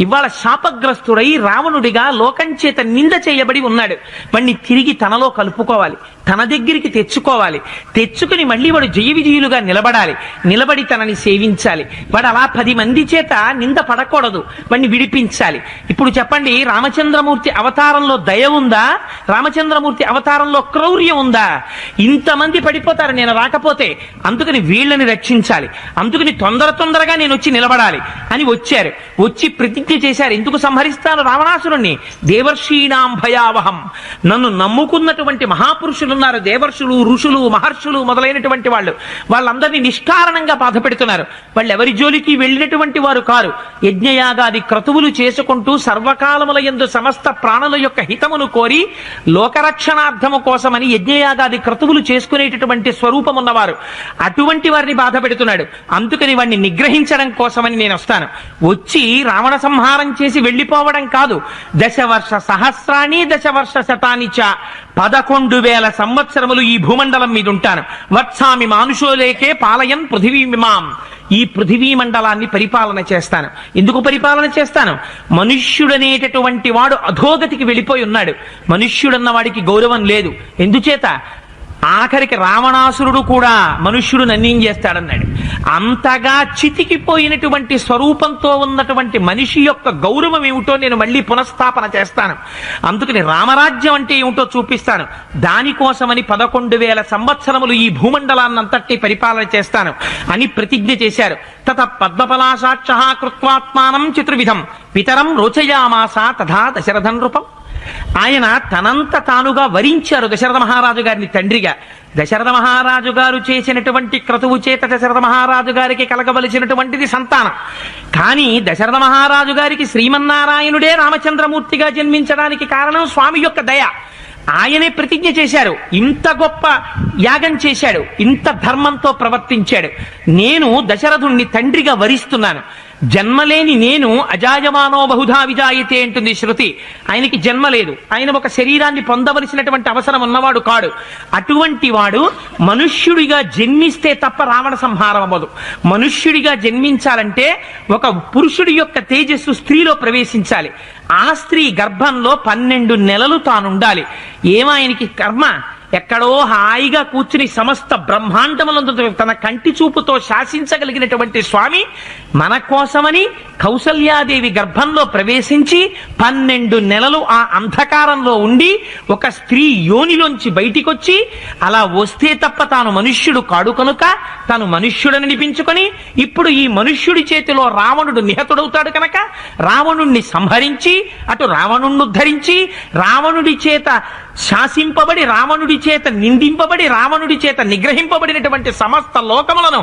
ఇవాళ శాపగ్రస్తుడై రావణుడిగా లోకం చేత నింద చేయబడి ఉన్నాడు. వాడిని తిరిగి తనలో కలుపుకోవాలి, తన దగ్గరికి తెచ్చుకోవాలి. తెచ్చుకుని మళ్ళీ వాడు జయ విజయులుగా నిలబడాలి, నిలబడి తనని సేవించాలి. వాడు అలా 10 మంది చేత నింద పడకూడదు, వాడిని విడిపించాలి. ఇప్పుడు చెప్పండి, రామచంద్రమూర్తి అవతారంలో దయ ఉందా? రామచంద్రమూర్తి అవతారంలో క్రౌర్యం ఉందా? ఇంతమంది పడిపోతారు నేను రాకపోతే, అందుకని వీళ్ళని రక్షించాలి, అందుకని తొందరగా నేను వచ్చి నిలబడాలి అని వచ్చారు. వచ్చి ప్రతిజ్ఞ చేశారు. ఎందుకు సంహరిస్తాను రావణాసురుణ్ణి? దేవర్షీణాం భయావహం. నన్ను నమ్ముకున్నటువంటి మహాపురుషులున్నారు, దేవర్షులు, ఋషులు, మహర్షులు మొదలైనటువంటి వాళ్ళందరినీ నిష్కారణంగా బాధ పెడుతున్నారు. వాళ్ళు ఎవరి జోలికి వెళ్ళినటువంటి వారు కారు. యజ్ఞయాగాది క్రతువులు చేసుకుంటూ సర్వకాలముల యందు సమస్త ప్రాణుల యొక్క హితమును కోరి లోకరక్షణార్థము కోసమని యజ్ఞయాగాది క్రతువులు చేసుకునేటటువంటి స్వరూపం ఉన్నవారు. అటువంటి వారిని బాధ పెడుతున్నాడు. అందుకని వాడిని నిగ్రహించడం కోసమని నేను వస్తాను. వచ్చి రావణ సంహారం చేసి వెళ్ళిపోవడం కాదు. 10 వర్ష సహస్రాణి 10 వర్ష శతాని చ 11,000 సంవత్సరములు ఈ భూమండలం మీద ఉంటాను. వత్సామి మానుషోలేకే పాలయన్ పృథివీమిమాం. ఈ పృథివీ మండలాన్ని పరిపాలన చేస్తాను. ఎందుకు పరిపాలన చేస్తాను? మనుష్యుడనేటటువంటి వాడు అధోగతికి వెళ్ళిపోయి ఉన్నాడు. మనుష్యుడన్న వాడికి గౌరవం లేదు. ఎందుచేత? ఆఖరికి రావణాసురుడు కూడా మనుష్యుడు నన్నేం చేస్తాడన్నాడు. అంతగా చితికిపోయినటువంటి స్వరూపంతో ఉన్నటువంటి మనిషి యొక్క గౌరవం ఏమిటో నేను మళ్ళీ పునఃస్థాపన చేస్తాను. అందుకని రామరాజ్యం అంటే ఏమిటో చూపిస్తాను. దానికోసమని 11,000 సంవత్సరములు ఈ భూమండలాన్నంతటి పరిపాలన చేస్తాను అని ప్రతిజ్ఞ చేశారు. తత పద్మపలాశాక్ష కృత్వాత్మానం చతుర్విధం పితరం రోచయామాస తథా దశరథం రూపం. ఆయన తనంత తానుగా వరించారు దశరథ మహారాజు గారిని తండ్రిగా. దశరథ మహారాజు గారు చేసినటువంటి క్రతువు చేత దశరథ మహారాజు గారికి కలగవలసినటువంటిది సంతానం. కానీ దశరథ మహారాజు గారికి శ్రీమన్నారాయణుడే రామచంద్రమూర్తిగా జన్మించడానికి కారణం స్వామి యొక్క దయ. ఆయనే ప్రతిజ్ఞ చేశారు. ఇంత గొప్ప యాగం చేశాడు, ఇంత ధర్మంతో ప్రవర్తించాడు. నేను దశరథుణ్ణి తండ్రిగా వరిస్తున్నాను. జన్మలేని నేను అజాయమానో బహుధా విజాయతే అంటుంది శృతి. ఆయనకి జన్మ లేదు, ఆయన ఒక శరీరాన్ని పొందవలసినటువంటి అవసరం ఉన్నవాడు కాడు. అటువంటి వాడు మనుష్యుడిగా జన్మిస్తే తప్ప రావణ సంహారం అవ్వదు. మనుష్యుడిగా జన్మించాలంటే ఒక పురుషుడి యొక్క తేజస్సు స్త్రీలో ప్రవేశించాలి. ఆ స్త్రీ గర్భంలో 12 నెలలు తానుండాలి. ఏమాయనకి కర్మ? ఎక్కడో హాయిగా కూర్చుని సమస్త బ్రహ్మాండములందు తన కంటి చూపుతో శాసించగలిగినటువంటి స్వామి మన కోసమని కౌసల్యాదేవి గర్భంలో ప్రవేశించి 12 నెలలు ఆ అంధకారంలో ఉండి ఒక స్త్రీ యోనిలోంచి బయటికొచ్చి అలా వస్తే తప్ప తాను మనుష్యుడు కాడు కనుక తాను మనుష్యుడని అనిపించుకొని ఇప్పుడు ఈ మనుష్యుడి చేతిలో రావణుడు నిహతుడవుతాడు కనుక రావణుణ్ణి సంహరించి అటు రావణుణ్ణి ఉద్ధరించి రావణుడి చేత శాసింపబడి రావణుడి చేత నిందింపబడి రావణుడి చేత నిగ్రహింపబడినటువంటి సమస్త లోకములను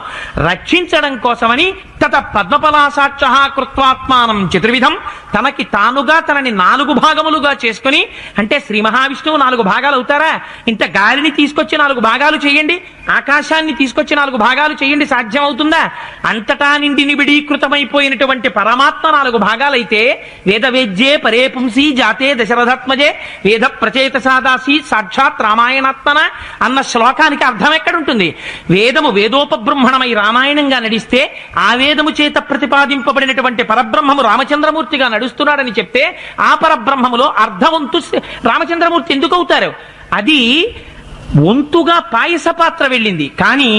రక్షించడం కోసమని తత పద్మపలాసాక్ష కృత్వాత్మానం చతుర్విధం. తనకి తానుగా తనని 4 భాగములుగా చేసుకుని, అంటే శ్రీ మహావిష్ణువు 4 భాగాలు అవుతారా? ఇంత గాలిని తీసుకొచ్చి 4 భాగాలు చేయండి, ఆకాశాన్ని తీసుకొచ్చి 4 భాగాలు చేయండి, సాధ్యం అవుతుందా? అంతటా నిండి నిబిడీకృతమైపోయినటువంటి పరమాత్మ 4 భాగాలైతే వేదవేద్యే పరే పుంసి జాతే దశరథాత్మజే వేద ప్రచేతసాదాసి సాక్షాత్ రామాయణాత్మన అన్న శ్లోకానికి అర్థం ఎక్కడుంటుంది? వేదము వేదోపబ్రహ్మణమై రామాయణంగా నడిస్తే ఆ వేదము చేత ప్రతిపాదింపబడినటువంటి పరబ్రహ్మము రామచంద్రమూర్తిగా నడుస్తున్నాడని చెప్తే ఆ పరబ్రహ్మములో అర్ధవంతు రామచంద్రమూర్తి ఎందుకు అవుతారు? అది వంతుగా పాయస పాత్ర వెళ్ళింది, కానీ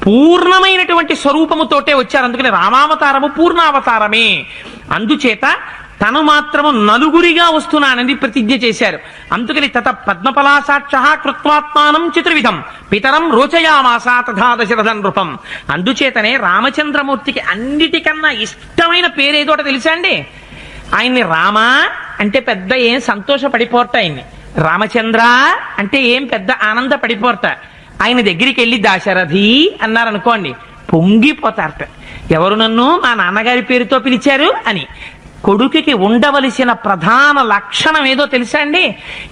పూర్ణమైనటువంటి స్వరూపముతోటే వచ్చారు. అందుకని రామావతారము పూర్ణావతారమే. అందుచేత తను మాత్రము 4గురిగా వస్తున్నానని ప్రతిజ్ఞ చేశారు. అందుకని తత పద్మపలాసాక్ష కృత్వాత్మానం చతుర్విధం పితరం రోచయామాస తథా దశరథం రూపం. అందుచేతనే రామచంద్రమూర్తికి అన్నిటికన్నా ఇష్టమైన పేరేదోట తెలుసా అండి? ఆయన్ని రామ అంటే పెద్ద ఏం సంతోషపడిపోరట, ఆయన్ని రామచంద్ర అంటే ఏం పెద్ద ఆనందపడిపోరట. ఆయన దగ్గరికి వెళ్ళి దాశరథి అన్నారనుకోండి పొంగిపోతారట. ఎవరు నన్ను మా నాన్నగారి పేరుతో పిలిచారు అని. కొడుకుకి ఉండవలసిన ప్రధాన లక్షణం ఏదో తెలుసా అండి?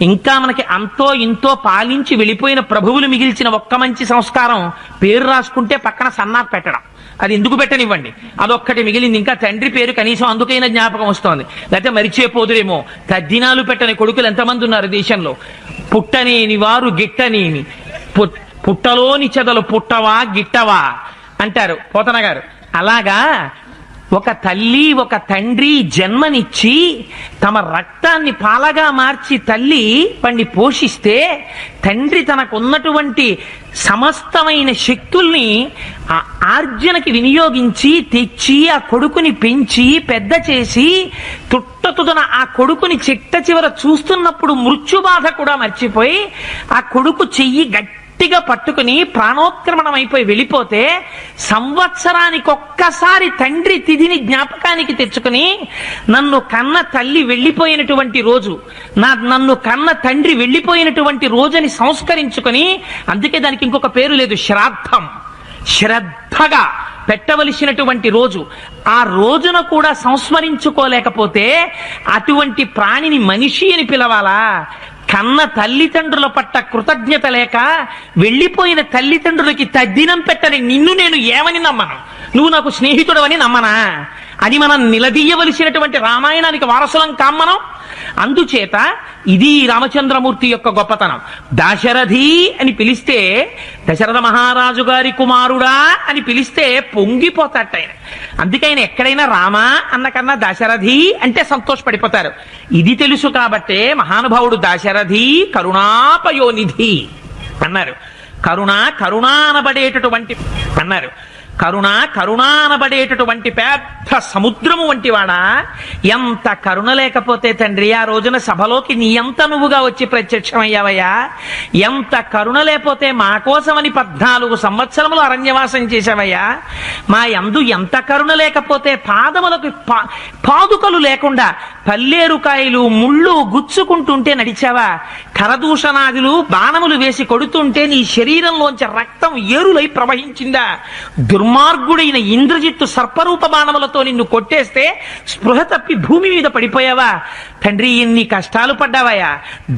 ఇంకా మనకి అంతో ఇంతో పాలించి వెళ్ళిపోయిన ప్రభువులు మిగిల్చిన ఒక్క మంచి సంస్కారం, పేరు రాసుకుంటే పక్కన సన్నాప్ పెట్టడం. అది ఎందుకు పెట్టనివ్వండి, అదొక్కటి మిగిలింది. ఇంకా తండ్రి పేరు కనీసం అందుకైనా జ్ఞాపకం వస్తోంది, లేకపోతే మరిచేపోదురేమో. తద్దినాలు పెట్టని కొడుకులు ఎంతమంది ఉన్నారు దేశంలో? పుట్టనేని వారు గిట్టనేని, పుట్టలోని చెదలు పుట్టవా గిట్టవా అంటారు పోతన గారు. అలాగా ఒక తల్లి ఒక తండ్రి జన్మనిచ్చి తమ రక్తాన్ని పాలగా మార్చి తల్లి వాణ్ణి పోషిస్తే, తండ్రి తనకున్నటువంటి సమస్తమైన శక్తుల్ని ఆ ఆర్జనకి వినియోగించి తెచ్చి ఆ కొడుకుని పెంచి పెద్ద చేసి తుట్టతుదన ఆ కొడుకుని చిట్ట చివర చూస్తున్నప్పుడు మృత్యుబాధ కూడా మర్చిపోయి ఆ కొడుకు చెయ్యి గట్టిగా పట్టుకుని ప్రాణోత్క్రమణం అయిపోయి వెళ్ళిపోతే, సంవత్సరానికి ఒక్కసారి తండ్రి తిథిని జ్ఞాపకానికి తెచ్చుకుని నన్ను కన్న తల్లి వెళ్ళిపోయినటువంటి రోజు, నన్ను కన్న తండ్రి వెళ్ళిపోయినటువంటి రోజుని సంస్కరించుకొని, అందుకే దానికి ఇంకొక పేరు లేదు, శ్రాద్ధం. శ్రద్ధగా పెట్టవలసినటువంటి రోజు. ఆ రోజున కూడా సంస్మరించుకోలేకపోతే అటువంటి ప్రాణిని మనిషి అని పిలవాలా? కన్న తల్లిదండ్రుల పట్ల కృతజ్ఞత లేక వెళ్ళిపోయిన తల్లిదండ్రులకి తద్దినం పెట్టని నిన్ను నేను ఏమని నమ్మను? నువ్వు నాకు స్నేహితుడవని నమ్మనా? అని మనం నిలదీయవలసినటువంటి రామాయణానికి వారసులం కాం మనం. అందుచేత ఇది రామచంద్రమూర్తి యొక్క గొప్పతనం. దాశరథి అని పిలిస్తే, దశరథ మహారాజు గారి కుమారుడా అని పిలిస్తే పొంగిపోతాట ఆయన. అందుకే ఆయన ఎక్కడైనా రామ అన్న కన్నా దాశరథి అంటే సంతోషపడిపోతారు. ఇది తెలుసు కాబట్టే మహానుభావుడు దాశరథి కరుణాపయోనిధి అన్నారు. కరుణ అనబడేటటువంటి అన్నారు. కరుణ అనబడేటటువంటి పెద్ద సముద్రము వంటి వాడా, ఎంత కరుణ లేకపోతే తండ్రి ఆ రోజున సభలోకి నీ ఎంత నువ్వుగా వచ్చి ప్రత్యక్షమయ్యావయ్యా? ఎంత కరుణ లేకపోతే మా కోసమని 14 సంవత్సరములు అరణ్యవాసం చేశావయ్యా? మా యందు ఎంత కరుణ లేకపోతే పాదములకు పాదుకలు లేకుండా పల్లేరుకాయలు ముళ్ళు గుచ్చుకుంటుంటే నడిచావా? కరదూషణాదులు బాణములు వేసి కొడుతుంటే నీ శరీరంలోంచి రక్తం ఏరులై ప్రవహించిందా? దుర్మార్గుడైన ఇంద్రజిత్తు సర్పరూప బాణములతో నిన్ను కొట్టేస్తే స్పృహ తప్పి భూమి మీద పడిపోయావా? తండ్రి ఎన్ని కష్టాలు పడ్డావయ్యా?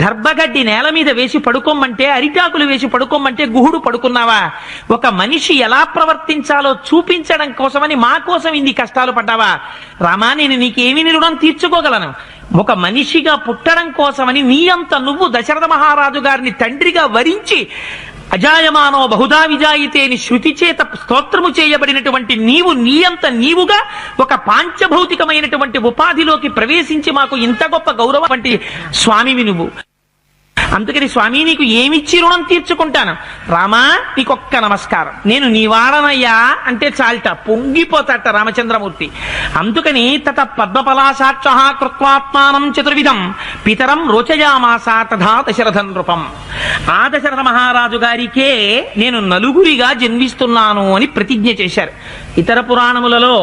దర్భగడ్డి నేల మీద వేసి పడుకోమంటే, అరిటాకులు వేసి పడుకోమంటే గుహుడు పడుకున్నావా? ఒక మనిషి ఎలా ప్రవర్తించాలో చూపించడం కోసమని మా కోసం ఇన్ని కష్టాలు పడ్డావా? రామా, నేను నీకేమి రుణం తీర్చుకోగలను? ఒక మనిషిగా పుట్టడం కోసమని నీ అంత నువ్వు దశరథ మహారాజు గారిని తండ్రిగా వరించి అజాయమానో బహుదా విజాయితే అని శృతి చేత స్తోత్రము చేయబడినటువంటి నీవు నీ అంత నీవుగా ఒక పాంచభౌతికమైనటువంటి ఉపాధిలోకి ప్రవేశించి మాకు ఇంత గొప్ప గౌరవం వంటి స్వామివి నువ్వు. అందుకని స్వామి నీకు ఏమిచ్చి రుణం తీర్చుకుంటాను? రామా, నీకొక్క నమస్కారం, నేను నీ వాడనయ్యా అంటే చాలట, పొంగిపోతాట రామచంద్రమూర్తి. అందుకని తత పద్మపలాశాక్ష కృత్వాత్మానం చతుర్విధం పితరం రోచయామాస తథా దశరథం నృపం. ఆ దశరథ మహారాజు గారికే నేను నలుగురిగా జన్మిస్తున్నాను అని ప్రతిజ్ఞ చేశారు. ఇతర పురాణములలో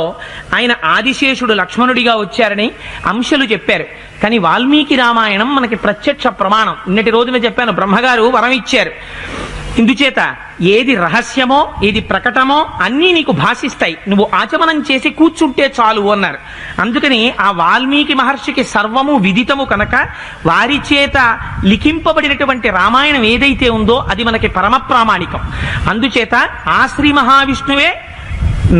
ఆయన ఆదిశేషుడు లక్ష్మణుడిగా వచ్చారని అంశలు చెప్పారు. కానీ వాల్మీకి రామాయణం మనకి ప్రత్యక్ష ప్రమాణం. నిన్నటి రోజున చెప్పాను, బ్రహ్మగారు వరం ఇచ్చారు. ఇందుచేత ఏది రహస్యమో ఏది ప్రకటమో అన్నీ నీకు భాషిస్తాయి, నువ్వు ఆచమనం చేసి కూర్చుంటే చాలు అన్నారు. అందుకని ఆ వాల్మీకి మహర్షికి సర్వము విదితము కనుక వారి చేత లిఖింపబడినటువంటి రామాయణం ఏదైతే ఉందో అది మనకి పరమ ప్రామాణికం. అందుచేత ఆ శ్రీ మహావిష్ణువే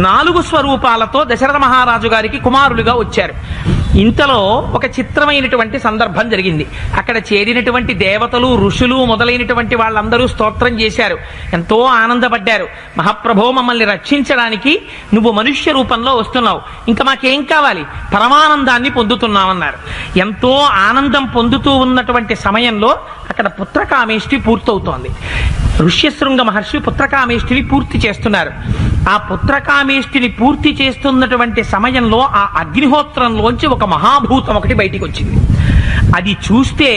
4 స్వరూపాలతో దశరథ మహారాజు గారికి కుమారులుగా వచ్చారు. ఇంతలో ఒక చిత్రమైనటువంటి సందర్భం జరిగింది. అక్కడ చేరినటువంటి దేవతలు ఋషులు మొదలైనటువంటి వాళ్ళందరూ స్తోత్రం చేశారు, ఎంతో ఆనందపడ్డారు. మహాప్రభో, మమ్మల్ని రక్షించడానికి నువ్వు మనుష్య రూపంలో వస్తున్నావు, ఇంకా మాకేం కావాలి? పరమానందాన్ని పొందుతున్నామన్నారు. ఎంతో ఆనందం పొందుతూ ఉన్నటువంటి సమయంలో అక్కడ పుత్రకామేష్టి పూర్తవుతోంది. ఋష్యశృంగ మహర్షి పుత్రకామేష్టిని పూర్తి చేస్తున్నారు. ఆ పుత్రకామేష్టిని పూర్తి చేస్తున్నటువంటి సమయంలో ఆ అగ్నిహోత్రంలోంచి ఒక మహాభూతం ఒకటి బయటికి వచ్చింది. అది చూస్తే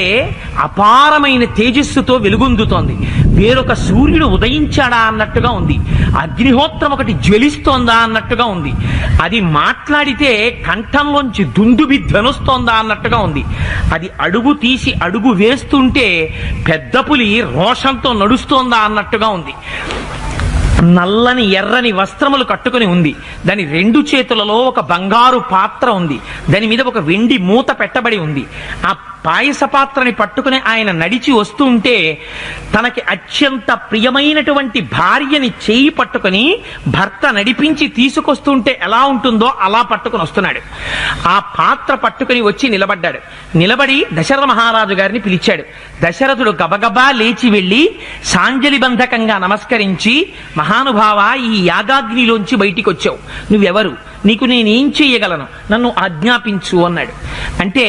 అపారమైన తేజస్సుతో వెలుగొందుతోంది. వేరొక సూర్యుడు ఉదయించాడా అన్నట్టుగా ఉంది. అగ్నిహోత్రం ఒకటి జ్వలిస్తోందా అన్నట్టుగా ఉంది. అది మాట్లాడితే కంఠంలోంచి దుందుబి ధనుస్తోందా అన్నట్టుగా ఉంది. అది అడుగు తీసి అడుగు వేస్తుంటే పెద్ద పులి రోషంతో నడుస్తోందా అన్నట్టుగా ఉంది. నల్లని ఎర్రని వస్త్రములు కట్టుకుని ఉంది. దాని 2 చేతులలో ఒక బంగారు పాత్ర ఉంది. దాని మీద ఒక వెండి మూత పెట్టబడి ఉంది. ఆ పాయస పాత్రని పట్టుకుని ఆయన నడిచి వస్తూ ఉంటే తనకి అత్యంత ప్రియమైనటువంటి భార్యని చేయి పట్టుకుని భర్త నడిపించి తీసుకొస్తుంటే ఎలా ఉంటుందో అలా పట్టుకుని వస్తున్నాడు. ఆ పాత్ర పట్టుకుని వచ్చి నిలబడ్డాడు. నిలబడి దశరథ మహారాజు గారిని పిలిచాడు. దశరథుడు గబగబా లేచి వెళ్ళి సాంజలిబంధకంగా నమస్కరించి, మహానుభావ, ఈ యాగాగ్నిలోంచి బయటికి వచ్చావు, నువ్వెవరు, నీకు నేనేం చెయ్యగలను, నన్ను ఆజ్ఞాపించు అన్నాడు. అంటే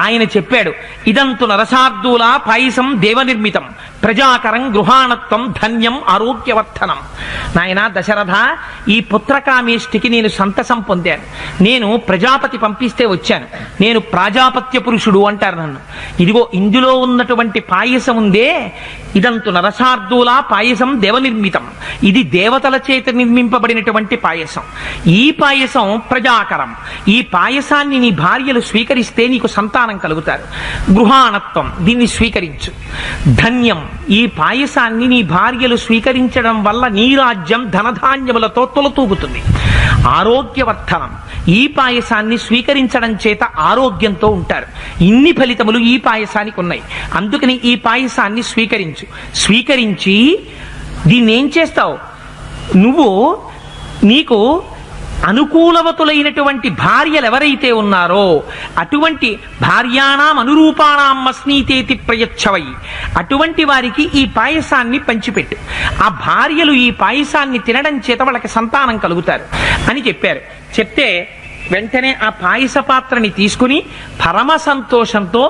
ఆయన చెప్పాడు, ఇదంతు నరసార్దూల పాయసం దేవనిర్మితం, ప్రజాకరం గృహాణత్వం ధన్యం ఆరోగ్యవర్ధనం. నాయనా దశరథ, ఈ పుత్రకామేష్టికి నేను సంతసం పొందాను. నేను ప్రజాపతి పంపిస్తే వచ్చాను. నేను ప్రాజాపత్య పురుషుడు అంటారు నన్ను. ఇదిగో ఇందులో ఉన్నటువంటి పాయసం ఉందే, ఇదంతు నరసార్దూల పాయసం దేవనిర్మితం, ఇది దేవతల చేత నిర్మింపబడినటువంటి పాయసం. ఈ పాయసం ప్రజాకరం. ఈ పాయసాన్ని నీ భార్యలు స్వీకరిస్తే నీకు సంతానం కలుగుతారు. గృహాణత్వం, దీన్ని స్వీకరించు. ధన్యం, ఈ పాయసాన్ని నీ భార్యలు స్వీకరించడం వల్ల నీ రాజ్యం ధనధాన్యములతో తొలతూగుతుంది. ఆరోగ్యవర్ధనం, ఈ పాయసాన్ని స్వీకరించడం చేత ఆరోగ్యంతో ఉంటారు. ఇన్ని ఫలితములు ఈ పాయసానికి ఉన్నాయి. అందుకని ఈ పాయసాన్ని స్వీకరించు. స్వీకరించి దీన్ని ఏం చేస్తావు, నువ్వు నీకు అనుకూలవతులైనటువంటి భార్యలు ఎవరైతే ఉన్నారో అటువంటి భార్యాణం అనురూపాణం అస్నీతేతి ప్రయచ్చవై, అటువంటి వారికి ఈ పాయసాన్ని పంచిపెట్టు. ఆ భార్యలు ఈ పాయసాన్ని తినడం చేత వాళ్ళకి సంతానం కలుగుతారు అని చెప్పారు. చెప్తే వెంటనే ఆ పాయస పాత్రని తీసుకుని పరమ సంతోషంతో,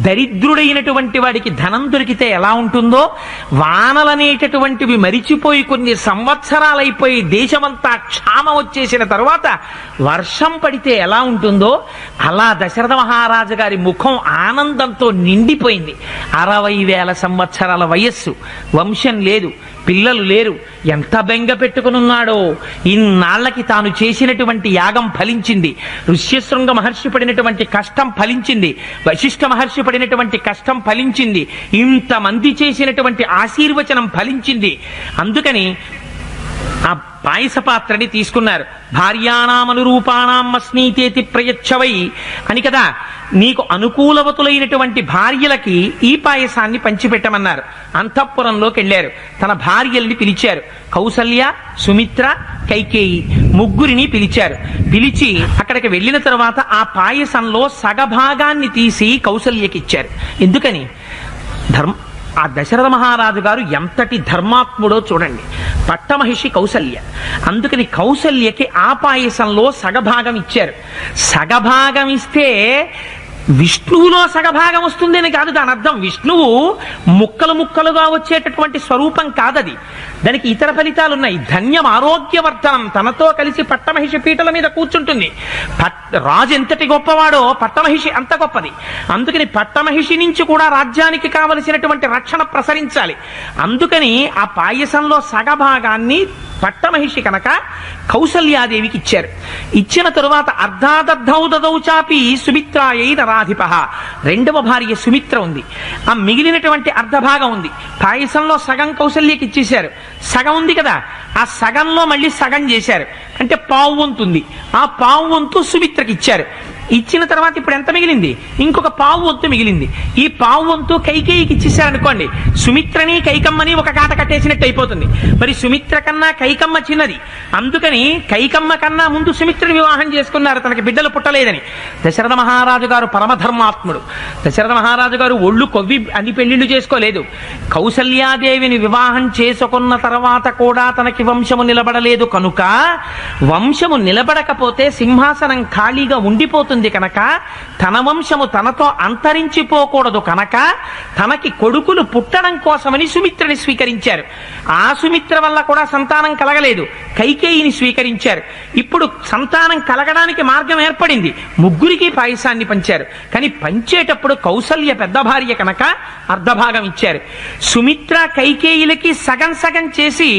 దరిద్రుడైనటువంటి వాడికి ధనం దొరికితే ఎలా ఉంటుందో, వానలనేటటువంటివి మరిచిపోయి కొన్ని సంవత్సరాలైపోయి దేశమంతా క్షామం వచ్చేసిన తరువాత వర్షం పడితే ఎలా ఉంటుందో అలా దశరథ మహారాజు గారి ముఖం ఆనందంతో నిండిపోయింది. 60,000 సంవత్సరాల వయస్సు, వంశం లేదు, పిల్లలు లేరు, ఎంత బెంగ పెట్టుకునున్నాడో. ఇన్నాళ్లకి తాను చేసినటువంటి యాగం ఫలించింది. ఋష్యశృంగ మహర్షి పడినటువంటి కష్టం ఫలించింది. వశిష్ఠ మహర్షి పడినటువంటి కష్టం ఫలించింది. ఇంతమంది చేసినటువంటి ఆశీర్వచనం ఫలించింది. అందుకని ఆ పాయస పాత్రని తీసుకున్నారు. భార్యాణామనురూపాణం అస్నీతేతి ప్రయచ్చవై అని కదా, నీకు అనుకూలవతులైనటువంటి భార్యలకి ఈ పాయసాన్ని పంచిపెట్టమన్నారు. అంతఃపురంలోకి వెళ్ళారు. తన భార్యల్ని పిలిచారు. కౌసల్య, సుమిత్ర, కైకేయి ముగ్గురిని పిలిచారు. పిలిచి అక్కడికి వెళ్ళిన తర్వాత ఆ పాయసంలో సగభాగాన్ని తీసి కౌసల్యకి ఇచ్చారు. ఎందుకని? ఆ దశరథ మహారాజు గారు ఎంతటి ధర్మాత్ముడో చూడండి. పట్టమహిషి కౌసల్య, అందుకని కౌసల్యకి ఆ పాయసంలో సగభాగం ఇచ్చారు. సగభాగం ఇస్తే విష్ణువులో సగభాగం వస్తుందని కాదు దాని అర్థం. విష్ణువు ముక్కలు ముక్కలుగా వచ్చేటటువంటి స్వరూపం కాదది. దానికి ఇతర ఫలితాలు ఉన్నాయి. ధన్యం ఆరోగ్యవర్ధనం, తనతో కలిసి పట్టమహిషి పీటల మీద కూర్చుంటుంది. రాజు ఎంతటి గొప్పవాడో పట్టమహిషి అంత గొప్పది. అందుకని పట్టమహిషి నుంచి కూడా రాజ్యానికి కావలసినటువంటి రక్షణ ప్రసరించాలి. అందుకని ఆ పాయసంలో సగభాగాన్ని పట్టమహిషి కనుక కౌసల్యాదేవికి ఇచ్చారు. ఇచ్చిన తరువాత అర్ధాదర్ధౌ దదౌ చాపి సుమిత్రాయై నరాధిప, రెండవ భార్య సుమిత్ర ఉంది. ఆ మిగిలినటువంటి అర్ధభాగం ఉంది. పాయసంలో సగం కౌసల్యకి ఇచ్చేశారు. సగం ఉంది కదా, ఆ సగంలో మళ్ళీ సగం చేశారు. అంటే పావు వంతు ఉంది. ఆ పావు వంతు సుమిత్రకి ఇచ్చారు. ఇచ్చిన తర్వాత ఇప్పుడు ఎంత మిగిలింది? ఇంకొక పావు వంతు మిగిలింది. ఈ పావు వంతు కైకేయికి ఇచ్చేసారనుకోండి, సుమిత్రని కైకమ్మని ఒక కాట కట్టేసినట్టు అయిపోతుంది. మరి సుమిత్ర కన్నా కైకమ్మ చిన్నది. అందుకని కైకమ్మ కన్నా ముందు సుమిత్రని వివాహం చేసుకున్నారు, తనకి బిడ్డలు పుట్టలేదని. దశరథ మహారాజు గారు పరమధర్మాత్ముడు. దశరథ మహారాజు గారు ఒళ్ళు కొవ్వి అన్ని పెళ్లిళ్లు చేసుకోలేదు. కౌసల్యాదేవిని వివాహం చేసుకున్న తర్వాత కూడా తనకి వంశము నిలబడలేదు కనుక, వంశము నిలబడకపోతే సింహాసనం ఖాళీగా ఉండిపోతుంది కనుక, తన వంశము తనతో అంతరించిపోకూడదు కనుక తనకి కొడుకులు పుట్టడం కోసమని సుమిత్రని స్వీకరించారు. ఆ సుమిత్ర వల్ల కూడా సంతానం కలగలేదు, కైకేయిని స్వీకరించారు. ఇప్పుడు సంతానం కలగడానికి మార్గం ఏర్పడింది. ముగ్గురికి పాయసాన్ని పంచారు. కానీ పంచేటప్పుడు కౌసల్య పెద్ద భార్య కనుక అర్ధభాగం ఇచ్చారు. సుమిత్ర కైకేయులకి సగం సగం చేసి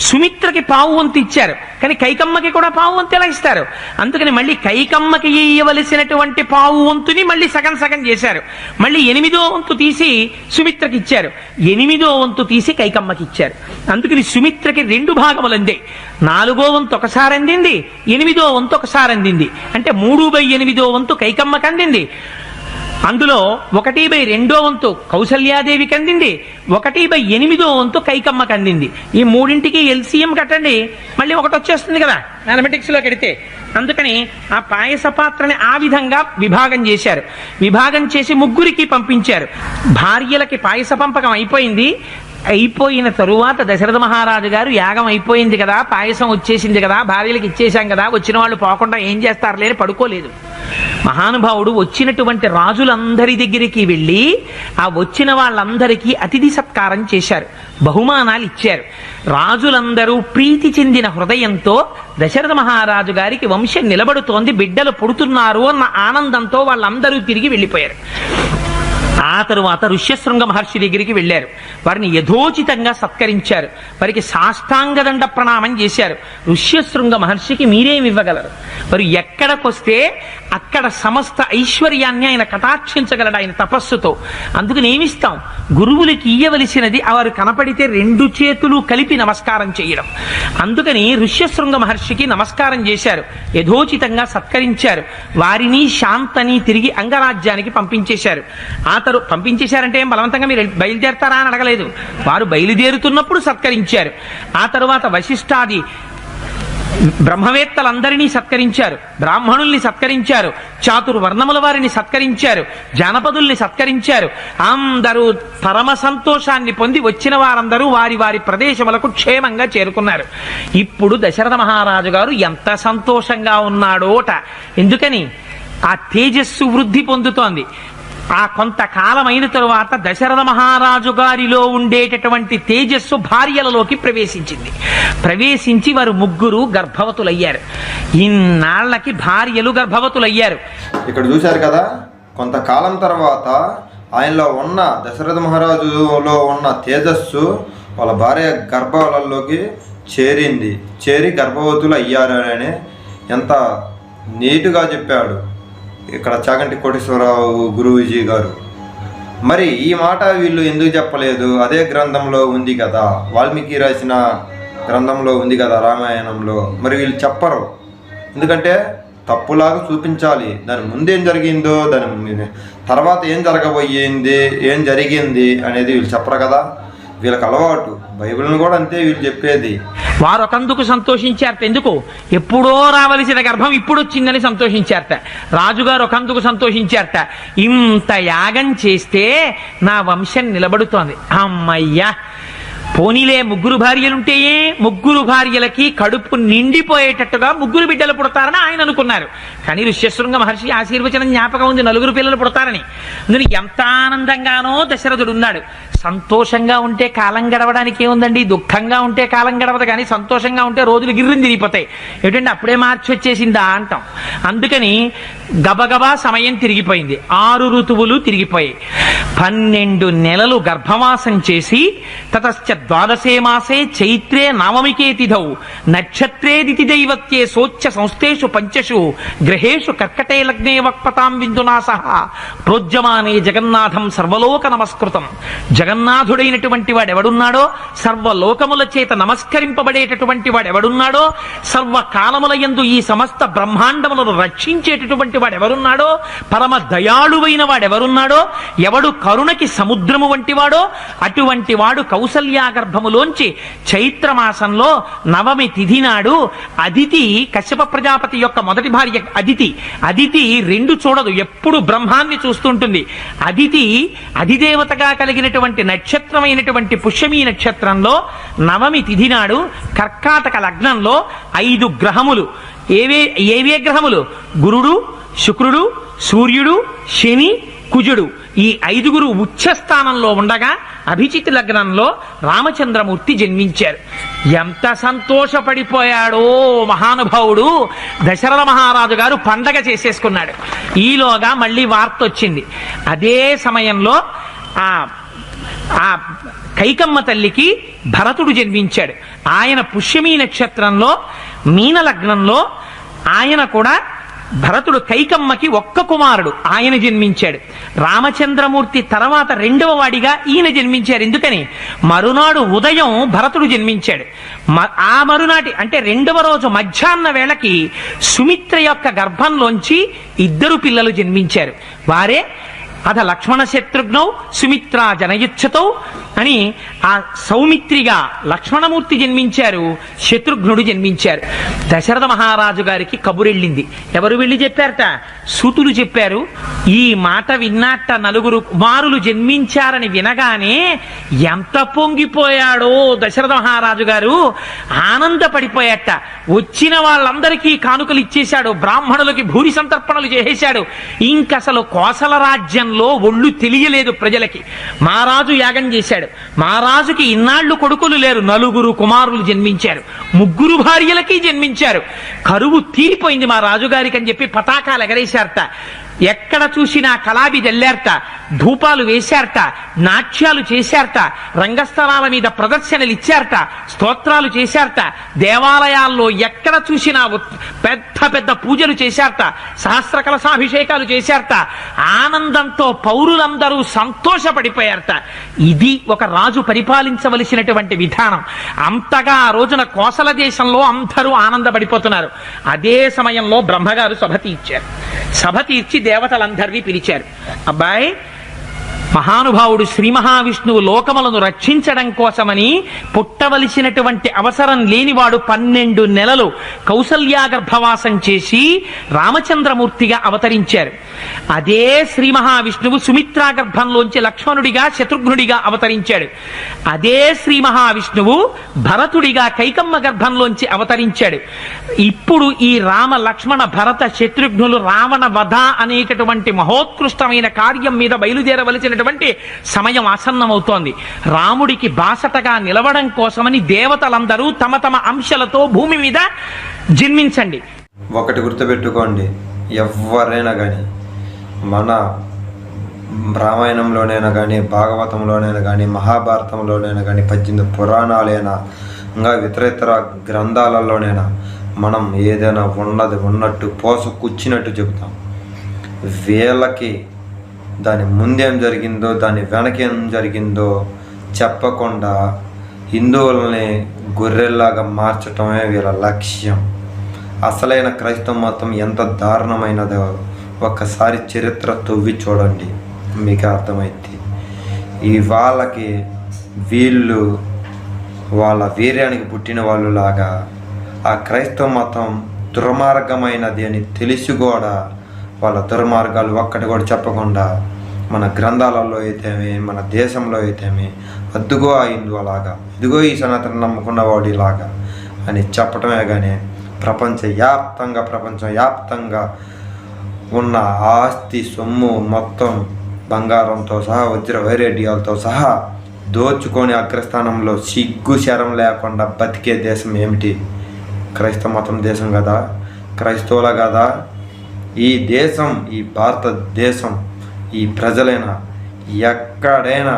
సుమిత్రకి పావు వంతు ఇచ్చారు. కానీ కైకమ్మకి కూడా పావు వంతు ఎలా ఇస్తారు? అందుకని మళ్ళీ కైకమ్మకి ఇవ్వవలసి ఇవ్వవలసినటువంటి పావు వంతుని మళ్ళీ సగం సగం చేశారు. మళ్ళీ 8వ వంతు తీసి సుమిత్రకి ఇచ్చారు, 8వ వంతు తీసి కైకమ్మకి ఇచ్చారు. అందుకని సుమిత్రకి 2 భాగములు అందే. 4వ వంతు ఒకసారి అందింది, 8వ వంతు ఒకసారి అందింది. అంటే 3/8వ వంతు కైకమ్మకి అందింది. అందులో 1/2 వంతు కౌసల్యాదేవికి అందింది, 1/8వ వంతు కైకమ్మకి అందింది. ఈ మూడింటికి LCM కట్టండి, మళ్ళీ ఒకటి వచ్చేస్తుంది కదా మ్యాథమెటిక్స్ లో కడితే. అందుకని ఆ పాయస పాత్రని ఆ విధంగా విభాగం చేశారు. విభాగం చేసి ముగ్గురికి పంపించారు. భార్యలకి పాయస పంపకం అయిపోయింది. అయిపోయిన తరువాత దశరథ మహారాజు గారు యాగం అయిపోయింది కదా, పాయసం వచ్చేసింది కదా, భార్యలకు ఇచ్చేశాం కదా, వచ్చిన వాళ్ళు పోకుండా ఏం చేస్తారు లేని పడుకోలేదు. మహానుభావుడు వచ్చినటువంటి రాజులందరి దగ్గరికి వెళ్ళి ఆ వచ్చిన వాళ్ళందరికీ అతిథి సత్కారం చేశారు, బహుమానాలు ఇచ్చారు. రాజులందరూ ప్రీతి చెందిన హృదయంతో దశరథ మహారాజు గారికి వంశం నిలబడుతోంది, బిడ్డలు పుడుతున్నారు అన్న ఆనందంతో వాళ్ళందరూ తిరిగి వెళ్ళిపోయారు. ఆ తరువాత ఋష్యశృంగ మహర్షి దగ్గరికి వెళ్ళారు. వారిని యథోచితంగా సత్కరించారు, వారికి సాష్టాంగదండ ప్రణామం చేశారు. ఋష్యశృంగ మహర్షికి మీరేమి ఇవ్వగలరు? వారు ఎక్కడికొస్తే అక్కడ సమస్త ఐశ్వర్యాన్ని ఆయన కటాక్షించగలడు ఆయన తపస్సుతో. అందుకని ఏమిస్తాం? గురువులకి ఇయ్యవలసినది వారు కనపడితే 2 చేతులు కలిపి నమస్కారం చేయడం. అందుకని ఋష్యశృంగ మహర్షికి నమస్కారం చేశారు, యథోచితంగా సత్కరించారు. వారిని శాంతని తిరిగి అంగరాజ్యానికి పంపించేశారు. పంపించేశారంటే ఏం బలవంతంగా మీరు బయలుదేరతారా అని అడగలేదు. వారు బయలుదేరుతున్నప్పుడు సత్కరించారు. ఆ తరువాత వశిష్ఠాది బ్రహ్మవేత్తలందరినీ సత్కరించారు, బ్రాహ్మణుల్ని సత్కరించారు, చాతుర్వర్ణముల వారిని సత్కరించారు, జానపదుల్ని సత్కరించారు. అందరూ పరమ సంతోషాన్ని పొంది వచ్చిన వారందరూ వారి వారి ప్రదేశములకు క్షేమంగా చేరుకున్నారు. ఇప్పుడు దశరథ మహారాజు గారు ఎంత సంతోషంగా ఉన్నాడోట. ఎందుకని? ఆ తేజస్సు వృద్ధి పొందుతోంది. ఆ కొంతకాలం అయిన తరువాత దశరథ మహారాజు గారిలో ఉండేటటువంటి తేజస్సు భార్యలలోకి ప్రవేశించింది. ప్రవేశించి వారు ముగ్గురు గర్భవతులయ్యారు. ఇన్నాళ్లకి భార్యలు గర్భవతులయ్యారు. ఇక్కడ చూశారు కదా, కొంతకాలం తర్వాత ఆయనలో ఉన్న దశరథ మహారాజులో ఉన్న తేజస్సు వాళ్ళ భార్య గర్భాలలోకి చేరి గర్భవతులు అయ్యారు అని ఎంత నీటుగా చెప్పాడు ఇక్కడ చాగంటి కోటేశ్వరరావు గురువుజీ గారు. మరి ఈ మాట వీళ్ళు ఎందుకు చెప్పలేదు? అదే గ్రంథంలో ఉంది కదా, వాల్మీకి రాసిన గ్రంథంలో ఉంది కదా రామాయణంలో. మరి వీళ్ళు చెప్పరు, ఎందుకంటే తప్పులాగా చూపించాలి. దాని ముందేం జరిగిందో, దాని తర్వాత ఏం జరగబోయింది, ఏం జరిగింది అనేది వీళ్ళు చెప్పరు కదా. వీళ్ళకి అలవాటు. బైబిల్ని కూడా అంతే వీళ్ళు చెప్పేది. వారు ఒకందుకు సంతోషించారట. ఎందుకు? ఎప్పుడో రావలసిన గర్భం ఇప్పుడు వచ్చిందని సంతోషించారట. రాజుగారు ఒకందుకు సంతోషించారట, ఇంత యాగం చేస్తే నా వంశం నిలబడుతోంది, అమ్మయ్యా పోనీలే. ముగ్గురు భార్యలుంటే ముగ్గురు భార్యలకి కడుపు నిండిపోయేటట్టుగా ముగ్గురు బిడ్డలు పుడతారని ఆయన అనుకున్నారు. కానీ ఋష్యశృంగ మహర్షి ఆశీర్వచనం జ్ఞాపకం ఉంది, 4 పిల్లలు పుడతారని. అందుకని ఎంత ఆనందంగానో దశరథుడు ఉన్నాడు. సంతోషంగా ఉంటే కాలం గడవడానికి ఏముందండి? దుఃఖంగా ఉంటే కాలం గడవదు, కానీ సంతోషంగా ఉంటే రోజులు గిర్రిని తిరిగిపోతాయి. ఏంటంటే అప్పుడే మార్చి వచ్చేసిందా అంటాం. అందుకని గబగబా సమయం తిరిగిపోయింది. 6 ఋతువులు తిరిగిపోయాయి. 12 నెలలు గర్భవాసం చేసి తతశ్చ 12 మాసే చైత్రే నవమికే తిథౌ నక్షత్రే దితి దైవత్యే సోచ్య సంస్థేషు పంచషు గ్రహేషు కర్కటే లగ్నే వక్పతాం విందునా సహా ప్రోజ్యమానే జగన్నాథం సర్వలోక నమస్కృతం. జగన్నాథుడైనటువంటి వాడెవడున్నాడో, సర్వలోకముల చేత నమస్కరింపబడేటటువంటి వాడెవడున్నాడో, సర్వకాలముల యందు ఈ సమస్త బ్రహ్మాండములను రక్షించేటటువంటి వాడెవరున్నాడో, పరమ దయాళువైన వాడెవరున్నాడో, ఎవడు కరుణకి సముద్రము వంటివాడో అటువంటి వాడు కౌసల్యా గర్భములోంచి చైత్రమాసంలో నవమి తిథి నాడు అదితి, కశ్యప ప్రజాపతి యొక్క మొదటి భార్య అదితి 2 చూడదు, ఎప్పుడు బ్రహ్మాన్ని చూస్తుంటుంది. అదితి అధిదేవతగా కలిగినటువంటి నక్షత్రమైనటువంటి పుష్యమీ నక్షత్రంలో నవమి తిథి నాడు కర్కాటక లగ్నంలో 5 గ్రహములు. ఏవే గ్రహములు? గురుడు, శుక్రుడు, సూర్యుడు, శని, కుజుడు. ఈ 5గురు ఉచ్చస్థానంలో ఉండగా అభిజిత్ లగ్నంలో రామచంద్రమూర్తి జన్మించారు. ఎంత సంతోషపడిపోయాడో మహానుభావుడు. దశరథ మహారాజు గారు పండగ చేసేసుకున్నాడు. ఈలోగా మళ్ళీ వార్త వచ్చింది. అదే సమయంలో ఆ కైకమ్మ తల్లికి భరతుడు జన్మించాడు. ఆయన పుష్యమీ నక్షత్రంలో మీన లగ్నంలో ఆయన కూడా భరతుడు కైకమ్మకి ఒక్క కుమారుడు, ఆయన జన్మించాడు. రామచంద్రమూర్తి తర్వాత రెండవ వాడిగా ఈయన జన్మించారు. ఎందుకని మరునాడు ఉదయం భరతుడు జన్మించాడు. ఆ మరునాటి అంటే రెండవ రోజు మధ్యాహ్న వేళకి సుమిత్ర యొక్క గర్భంలోంచి ఇద్దరు పిల్లలు జన్మించారు. వారే అథ లక్ష్మణ శత్రుఘ్నౌ సుమిత్ర జనయుచ్ఛతౌ అని ఆ సౌమిత్రిగా లక్ష్మణమూర్తి జన్మించారు, శత్రుఘ్నుడు జన్మించారు. దశరథ మహారాజు గారికి కబురెళ్ళింది. ఎవరు వెళ్ళి చెప్పారట? సూతులు చెప్పారు. ఈ మాట విన్నట్ట నలుగురు కుమారులు జన్మించారని వినగానే ఎంత పొంగిపోయాడో దశరథ మహారాజు గారు, ఆనందపడిపోయాట. వచ్చిన వాళ్ళందరికీ కానుకలు ఇచ్చేశాడు, బ్రాహ్మణులకి భూరి సంతర్పణలు చేసేశాడు. ఇంకసలు కోసల రాజ్యంలో ఒళ్ళు తెలియలేదు ప్రజలకి. మహారాజు యాగం చేశాడు. మహారాజుకి ఇన్నాళ్లు కొడుకులు లేరు, నలుగురు కుమారులు జన్మించారు, ముగ్గురు భార్యలకి జన్మించారు. కరువు తీరిపోయింది మా రాజుగారికి అని చెప్పి పతాకాలు ఎగరేశారట. ఎక్కడ చూసినా కలాబి జల్లారట, ధూపాలు వేశారట, నాట్యాలు చేశారట, రంగస్థలాల మీద ప్రదర్శనలు ఇచ్చారట, స్తోత్రాలు చేశారట, దేవాలయాల్లో ఎక్కడ చూసినా పెద్ద పెద్ద పూజలు చేశారట, సహస్ర కలశాభిషేకాలు చేశారట. ఆనందంతో పౌరులందరూ సంతోషపడిపోయారట. ఇది ఒక రాజు పరిపాలించవలసినటువంటి విధానం. అంతగా ఆ రోజున కోసల దేశంలో అందరూ ఆనందపడిపోతున్నారు. అదే సమయంలో బ్రహ్మగారు సభ తీర్చారు. సభ తీర్చి దేవతలందరినీ పిలిచారు. అబ్బాయి, మహానుభావుడు శ్రీ మహావిష్ణువు లోకములను రక్షించడం కోసమని పుట్టవలసినటువంటి అవసరం లేనివాడు 12 నెలలు కౌసల్యాగర్భవాసం చేసి రామచంద్రమూర్తిగా అవతరించారు. అదే శ్రీ మహావిష్ణువు సుమిత్రా గర్భంలోంచి లక్ష్మణుడిగా శత్రుఘ్నుడిగా అవతరించాడు. అదే శ్రీ మహావిష్ణువు భరతుడిగా కైకమ్మ గర్భంలోంచి అవతరించాడు. ఇప్పుడు ఈ రామ లక్ష్మణ భరత శత్రుఘ్నులు రావణ వధ అనేటటువంటి మహోత్కృష్టమైన కార్యం మీద బయలుదేరవలసినటువంటి సమయం ఆసన్నమవుతోంది. రాముడికి బాసటగా నిలవడం కోసమని దేవతలందరూ తమ తమ అంశాలతో భూమి మీద జన్మించండి. ఒకటి గుర్తుపెట్టుకోండి, ఎవరైనా కానీ మన రామాయణంలోనైనా కానీ, భాగవతంలోనైనా కానీ, మహాభారతంలోనైనా కానీ, 18 పురాణాలైనా ఇంకా ఇతర గ్రంథాలలోనైనా మనం ఏదైనా ఉన్నది ఉన్నట్టు కూర్చున్నట్టు చెబుతాం. వీళ్ళకి దాని ముందేం జరిగిందో దాని వెనకేం జరిగిందో చెప్పకుండా హిందువులని గొర్రెల్లాగా మార్చటమే వీళ్ళ లక్ష్యం. అసలైన క్రైస్తవ మతం ఎంత దారుణమైనదో ఒక్కసారి చరిత్ర తవ్వి చూడండి, మీకు అర్థమైంది. వాళ్ళకి వీళ్ళు వాళ్ళ వీర్యానికి పుట్టిన వాళ్ళు లాగా ఆ క్రైస్తవ మతం దుర్మార్గమైనది అని తెలిసి కూడా వాళ్ళ దుర్మార్గాలు ఒక్కటి కూడా చెప్పకుండా మన గ్రంథాలలో అయితేమి, మన దేశంలో అయితేమి, అద్దుగో ఆ హిందువు అలాగా, ఇదిగో ఈ సనాతన నమ్ముకున్నవాడు ఇలాగా అని చెప్పటమే కానీ ప్రపంచం వ్యాప్తంగా ఉన్న ఆస్తి సొమ్ము మొత్తం బంగారంతో సహా వజ్ర వైరేడ్యాలతో సహా దోచుకొని అగ్రస్థానంలో సిగ్గు శరం లేకుండా బతికే దేశం ఏమిటి? క్రైస్తవ మతం దేశం కదా, క్రైస్తవుల కదా. ఈ దేశం, ఈ భారతదేశం, ఈ ప్రజలైనా ఎక్కడైనా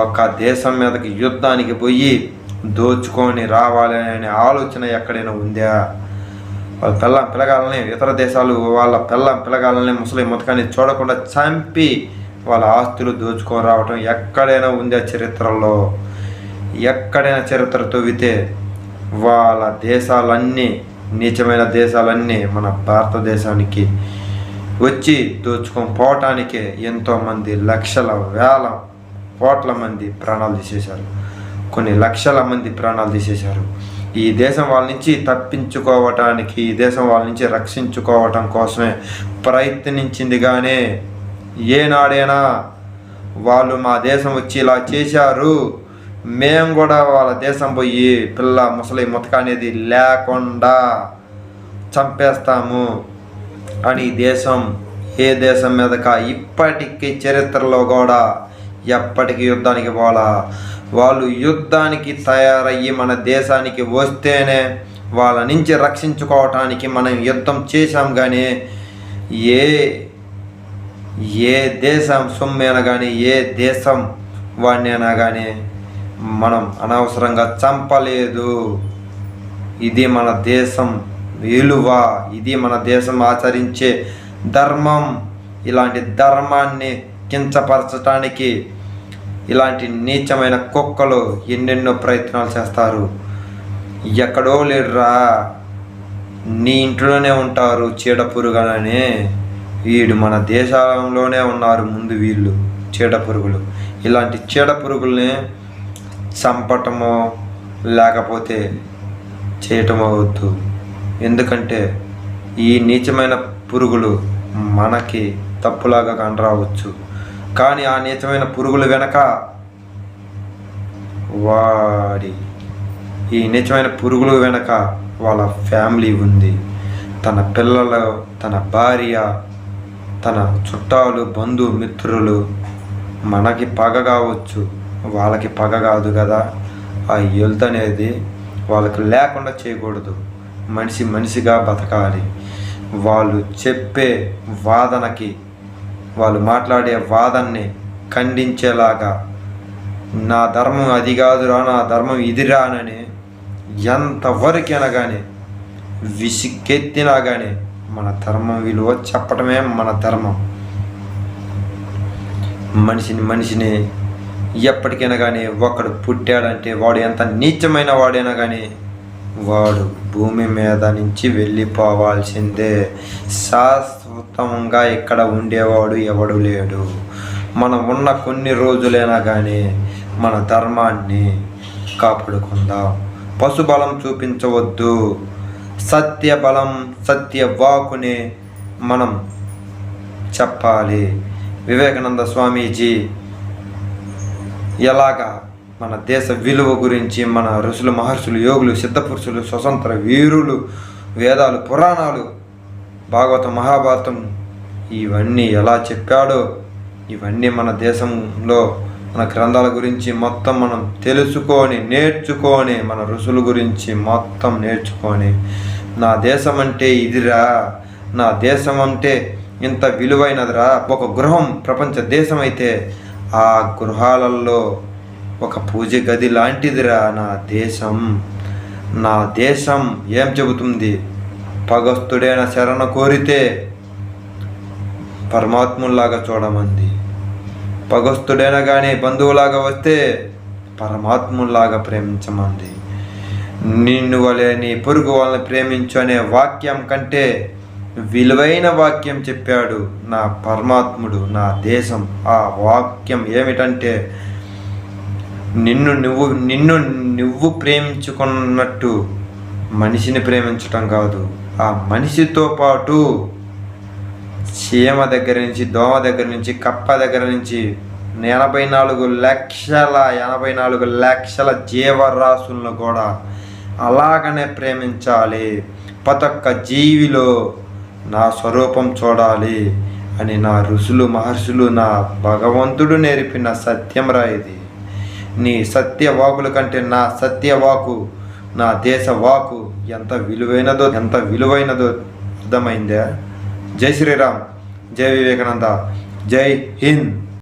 ఒక దేశం మీదకి యుద్ధానికి పోయి దోచుకొని రావాలి అనే ఆలోచన ఎక్కడైనా ఉందా? వాళ్ళ పిల్లగాలని ఇతర దేశాలు వాళ్ళ పిల్లగాలని ముసలి మొత్తకాన్ని చూడకుండా చంపి వాళ్ళ ఆస్తులు దోచుకొని రావటం ఎక్కడైనా ఉందా చరిత్రలో? ఎక్కడైనా చరిత్ర తవ్వితే వాళ్ళ దేశాలన్నీ, నీచమైన దేశాలన్నీ మన భారతదేశానికి వచ్చి దోచుకొని పోవటానికే ఎంతోమంది లక్షల వేల కోట్ల మంది ప్రాణాలు తీసేశారు, కొన్ని లక్షల మంది ప్రాణాలు తీసేశారు. ఈ దేశం వాళ్ళ నుంచి తప్పించుకోవటానికి, ఈ దేశం వాళ్ళ నుంచి రక్షించుకోవటం కోసమే ప్రయత్నించింది. కానీ ఏనాడైనా వాళ్ళు మా దేశం వచ్చి ఇలా చేశారు, మేము కూడా వాళ్ళ దేశం పోయి పిల్ల ముసలి ముతక అనేది లేకుండా చంపేస్తాము అని దేశం ఏ దేశం మీదక ఇప్పటికీ చరిత్రలో కూడా ఎప్పటికీ యుద్ధానికి పోలా. వాళ్ళు యుద్ధానికి తయారయ్యి మన దేశానికి వస్తేనే వాళ్ళ నుంచి రక్షించుకోవటానికి మనం యుద్ధం చేశాం. కానీ ఏ దేశం సొమ్మైనా కానీ, ఏ దేశం వాడినైనా కానీ మనం అనవసరంగా చంపలేదు. ఇది మన దేశం విలువ. ఇది మన దేశం ఆచరించే ధర్మం. ఇలాంటి ధర్మాన్ని కించపరచటానికి ఇలాంటి నీచమైన కుక్కలు ఎన్నెన్నో ప్రయత్నాలు చేస్తారు. ఎక్కడో లేరురా, నీ ఇంట్లోనే ఉంటారు చీడ పురుగులనే. వీడు మన దేశంలోనే ఉన్నారు ముందు వీళ్ళు చీడ పురుగులు. ఇలాంటి చీడ పురుగుల్ని చంపటమో లేకపోతే చేయటమో వద్దు. ఎందుకంటే ఈ నీచమైన పురుగులు మనకి తప్పులాగా కనరావచ్చు, కానీ ఆ నీచమైన పురుగులు వెనక ఈ నీచమైన పురుగులు వెనక వాళ్ళ ఫ్యామిలీ ఉంది. తన పిల్లలు, తన భార్య, తన చుట్టాలు, బంధుమిత్రులు. మనకి పగ కావచ్చు, వాళ్ళకి పగ కాదు కదా. ఆ హెల్త్ అనేది వాళ్ళకి లేకుండా చేయకూడదు. మనిషి మనిషిగా బతకాలి. వాళ్ళు చెప్పే వాదనకి, వాళ్ళు మాట్లాడే వాదనని ఖండించేలాగా నా ధర్మం అది కాదురా, నా ధర్మం ఇదిరా అని ఎంతవరకైనా కానీ విసికెత్తినా కానీ మన ధర్మం విలువ చెప్పటమే మన ధర్మం. మనిషిని ఎప్పటికైనా కానీ ఒకడు పుట్టాడంటే వాడు ఎంత నీచమైన వాడైనా కానీ వాడు భూమి మీద నుంచి వెళ్ళిపోవాల్సిందే. శాశ్వతంగా ఇక్కడ ఉండేవాడు ఎవడు లేడు. మనం ఉన్న కొన్ని రోజులైనా కానీ మన ధర్మాన్ని కాపాడుకుందాం. పశుబలం చూపించవద్దు. సత్యబలం, సత్యవాకుని మనం చెప్పాలి. వివేకానంద స్వామీజీ ఎలాగా మన దేశ విలువ గురించి, మన ఋషులు, మహర్షులు, యోగులు, సిద్ధపురుషులు, స్వతంత్ర వీరులు, వేదాలు, పురాణాలు, భాగవతం, మహాభారతం ఇవన్నీ ఎలా చెప్పాడో ఇవన్నీ మన దేశంలో మన గ్రంథాల గురించి మొత్తం మనం తెలుసుకొని నేర్చుకొని, మన ఋషుల గురించి మొత్తం నేర్చుకొని, నా దేశం అంటే ఇదిరా, నా దేశం అంటే ఇంత విలువైనదిరా. ఒక గృహం ప్రపంచ దేశం అయితే ఆ గృహాలలో ఒక పూజ గది లాంటిదిరా నా దేశం. నా దేశం ఏం చెబుతుంది? పగస్తుడైన శరణ కోరితే పరమాత్ముల్లాగా చూడమంది. పగస్తుడైనా కానీ బంధువులాగా వస్తే పరమాత్ముల్లాగా ప్రేమించమంది. నిన్ను వలె నీ పొరుగు వాళ్ళని ప్రేమించు అనే వాక్యం కంటే విలువైన వాక్యం చెప్పాడు నా పరమాత్ముడు, నా దేశం. ఆ వాక్యం ఏమిటంటే నిన్ను నువ్వు ప్రేమించుకున్నట్టు మనిషిని ప్రేమించటం కాదు, ఆ మనిషితో పాటు చీమ దగ్గర నుంచి, దోమ దగ్గర నుంచి, కప్ప దగ్గర నుంచి 84 లక్షల జీవరాశులను కూడా అలాగనే ప్రేమించాలి. ప్రతొక్క జీవిలో నా స్వరూపం చూడాలి అని నా ఋషులు, మహర్షులు, నా భగవంతుడు నేర్పిన సత్యం రా ఇది. నీ సత్యవాకుల కంటే నా సత్యవాకు, నా దేశ వాకు ఎంత విలువైనదో అర్థమైందా? జై శ్రీరామ్, జై వివేకానంద, జై హింద్.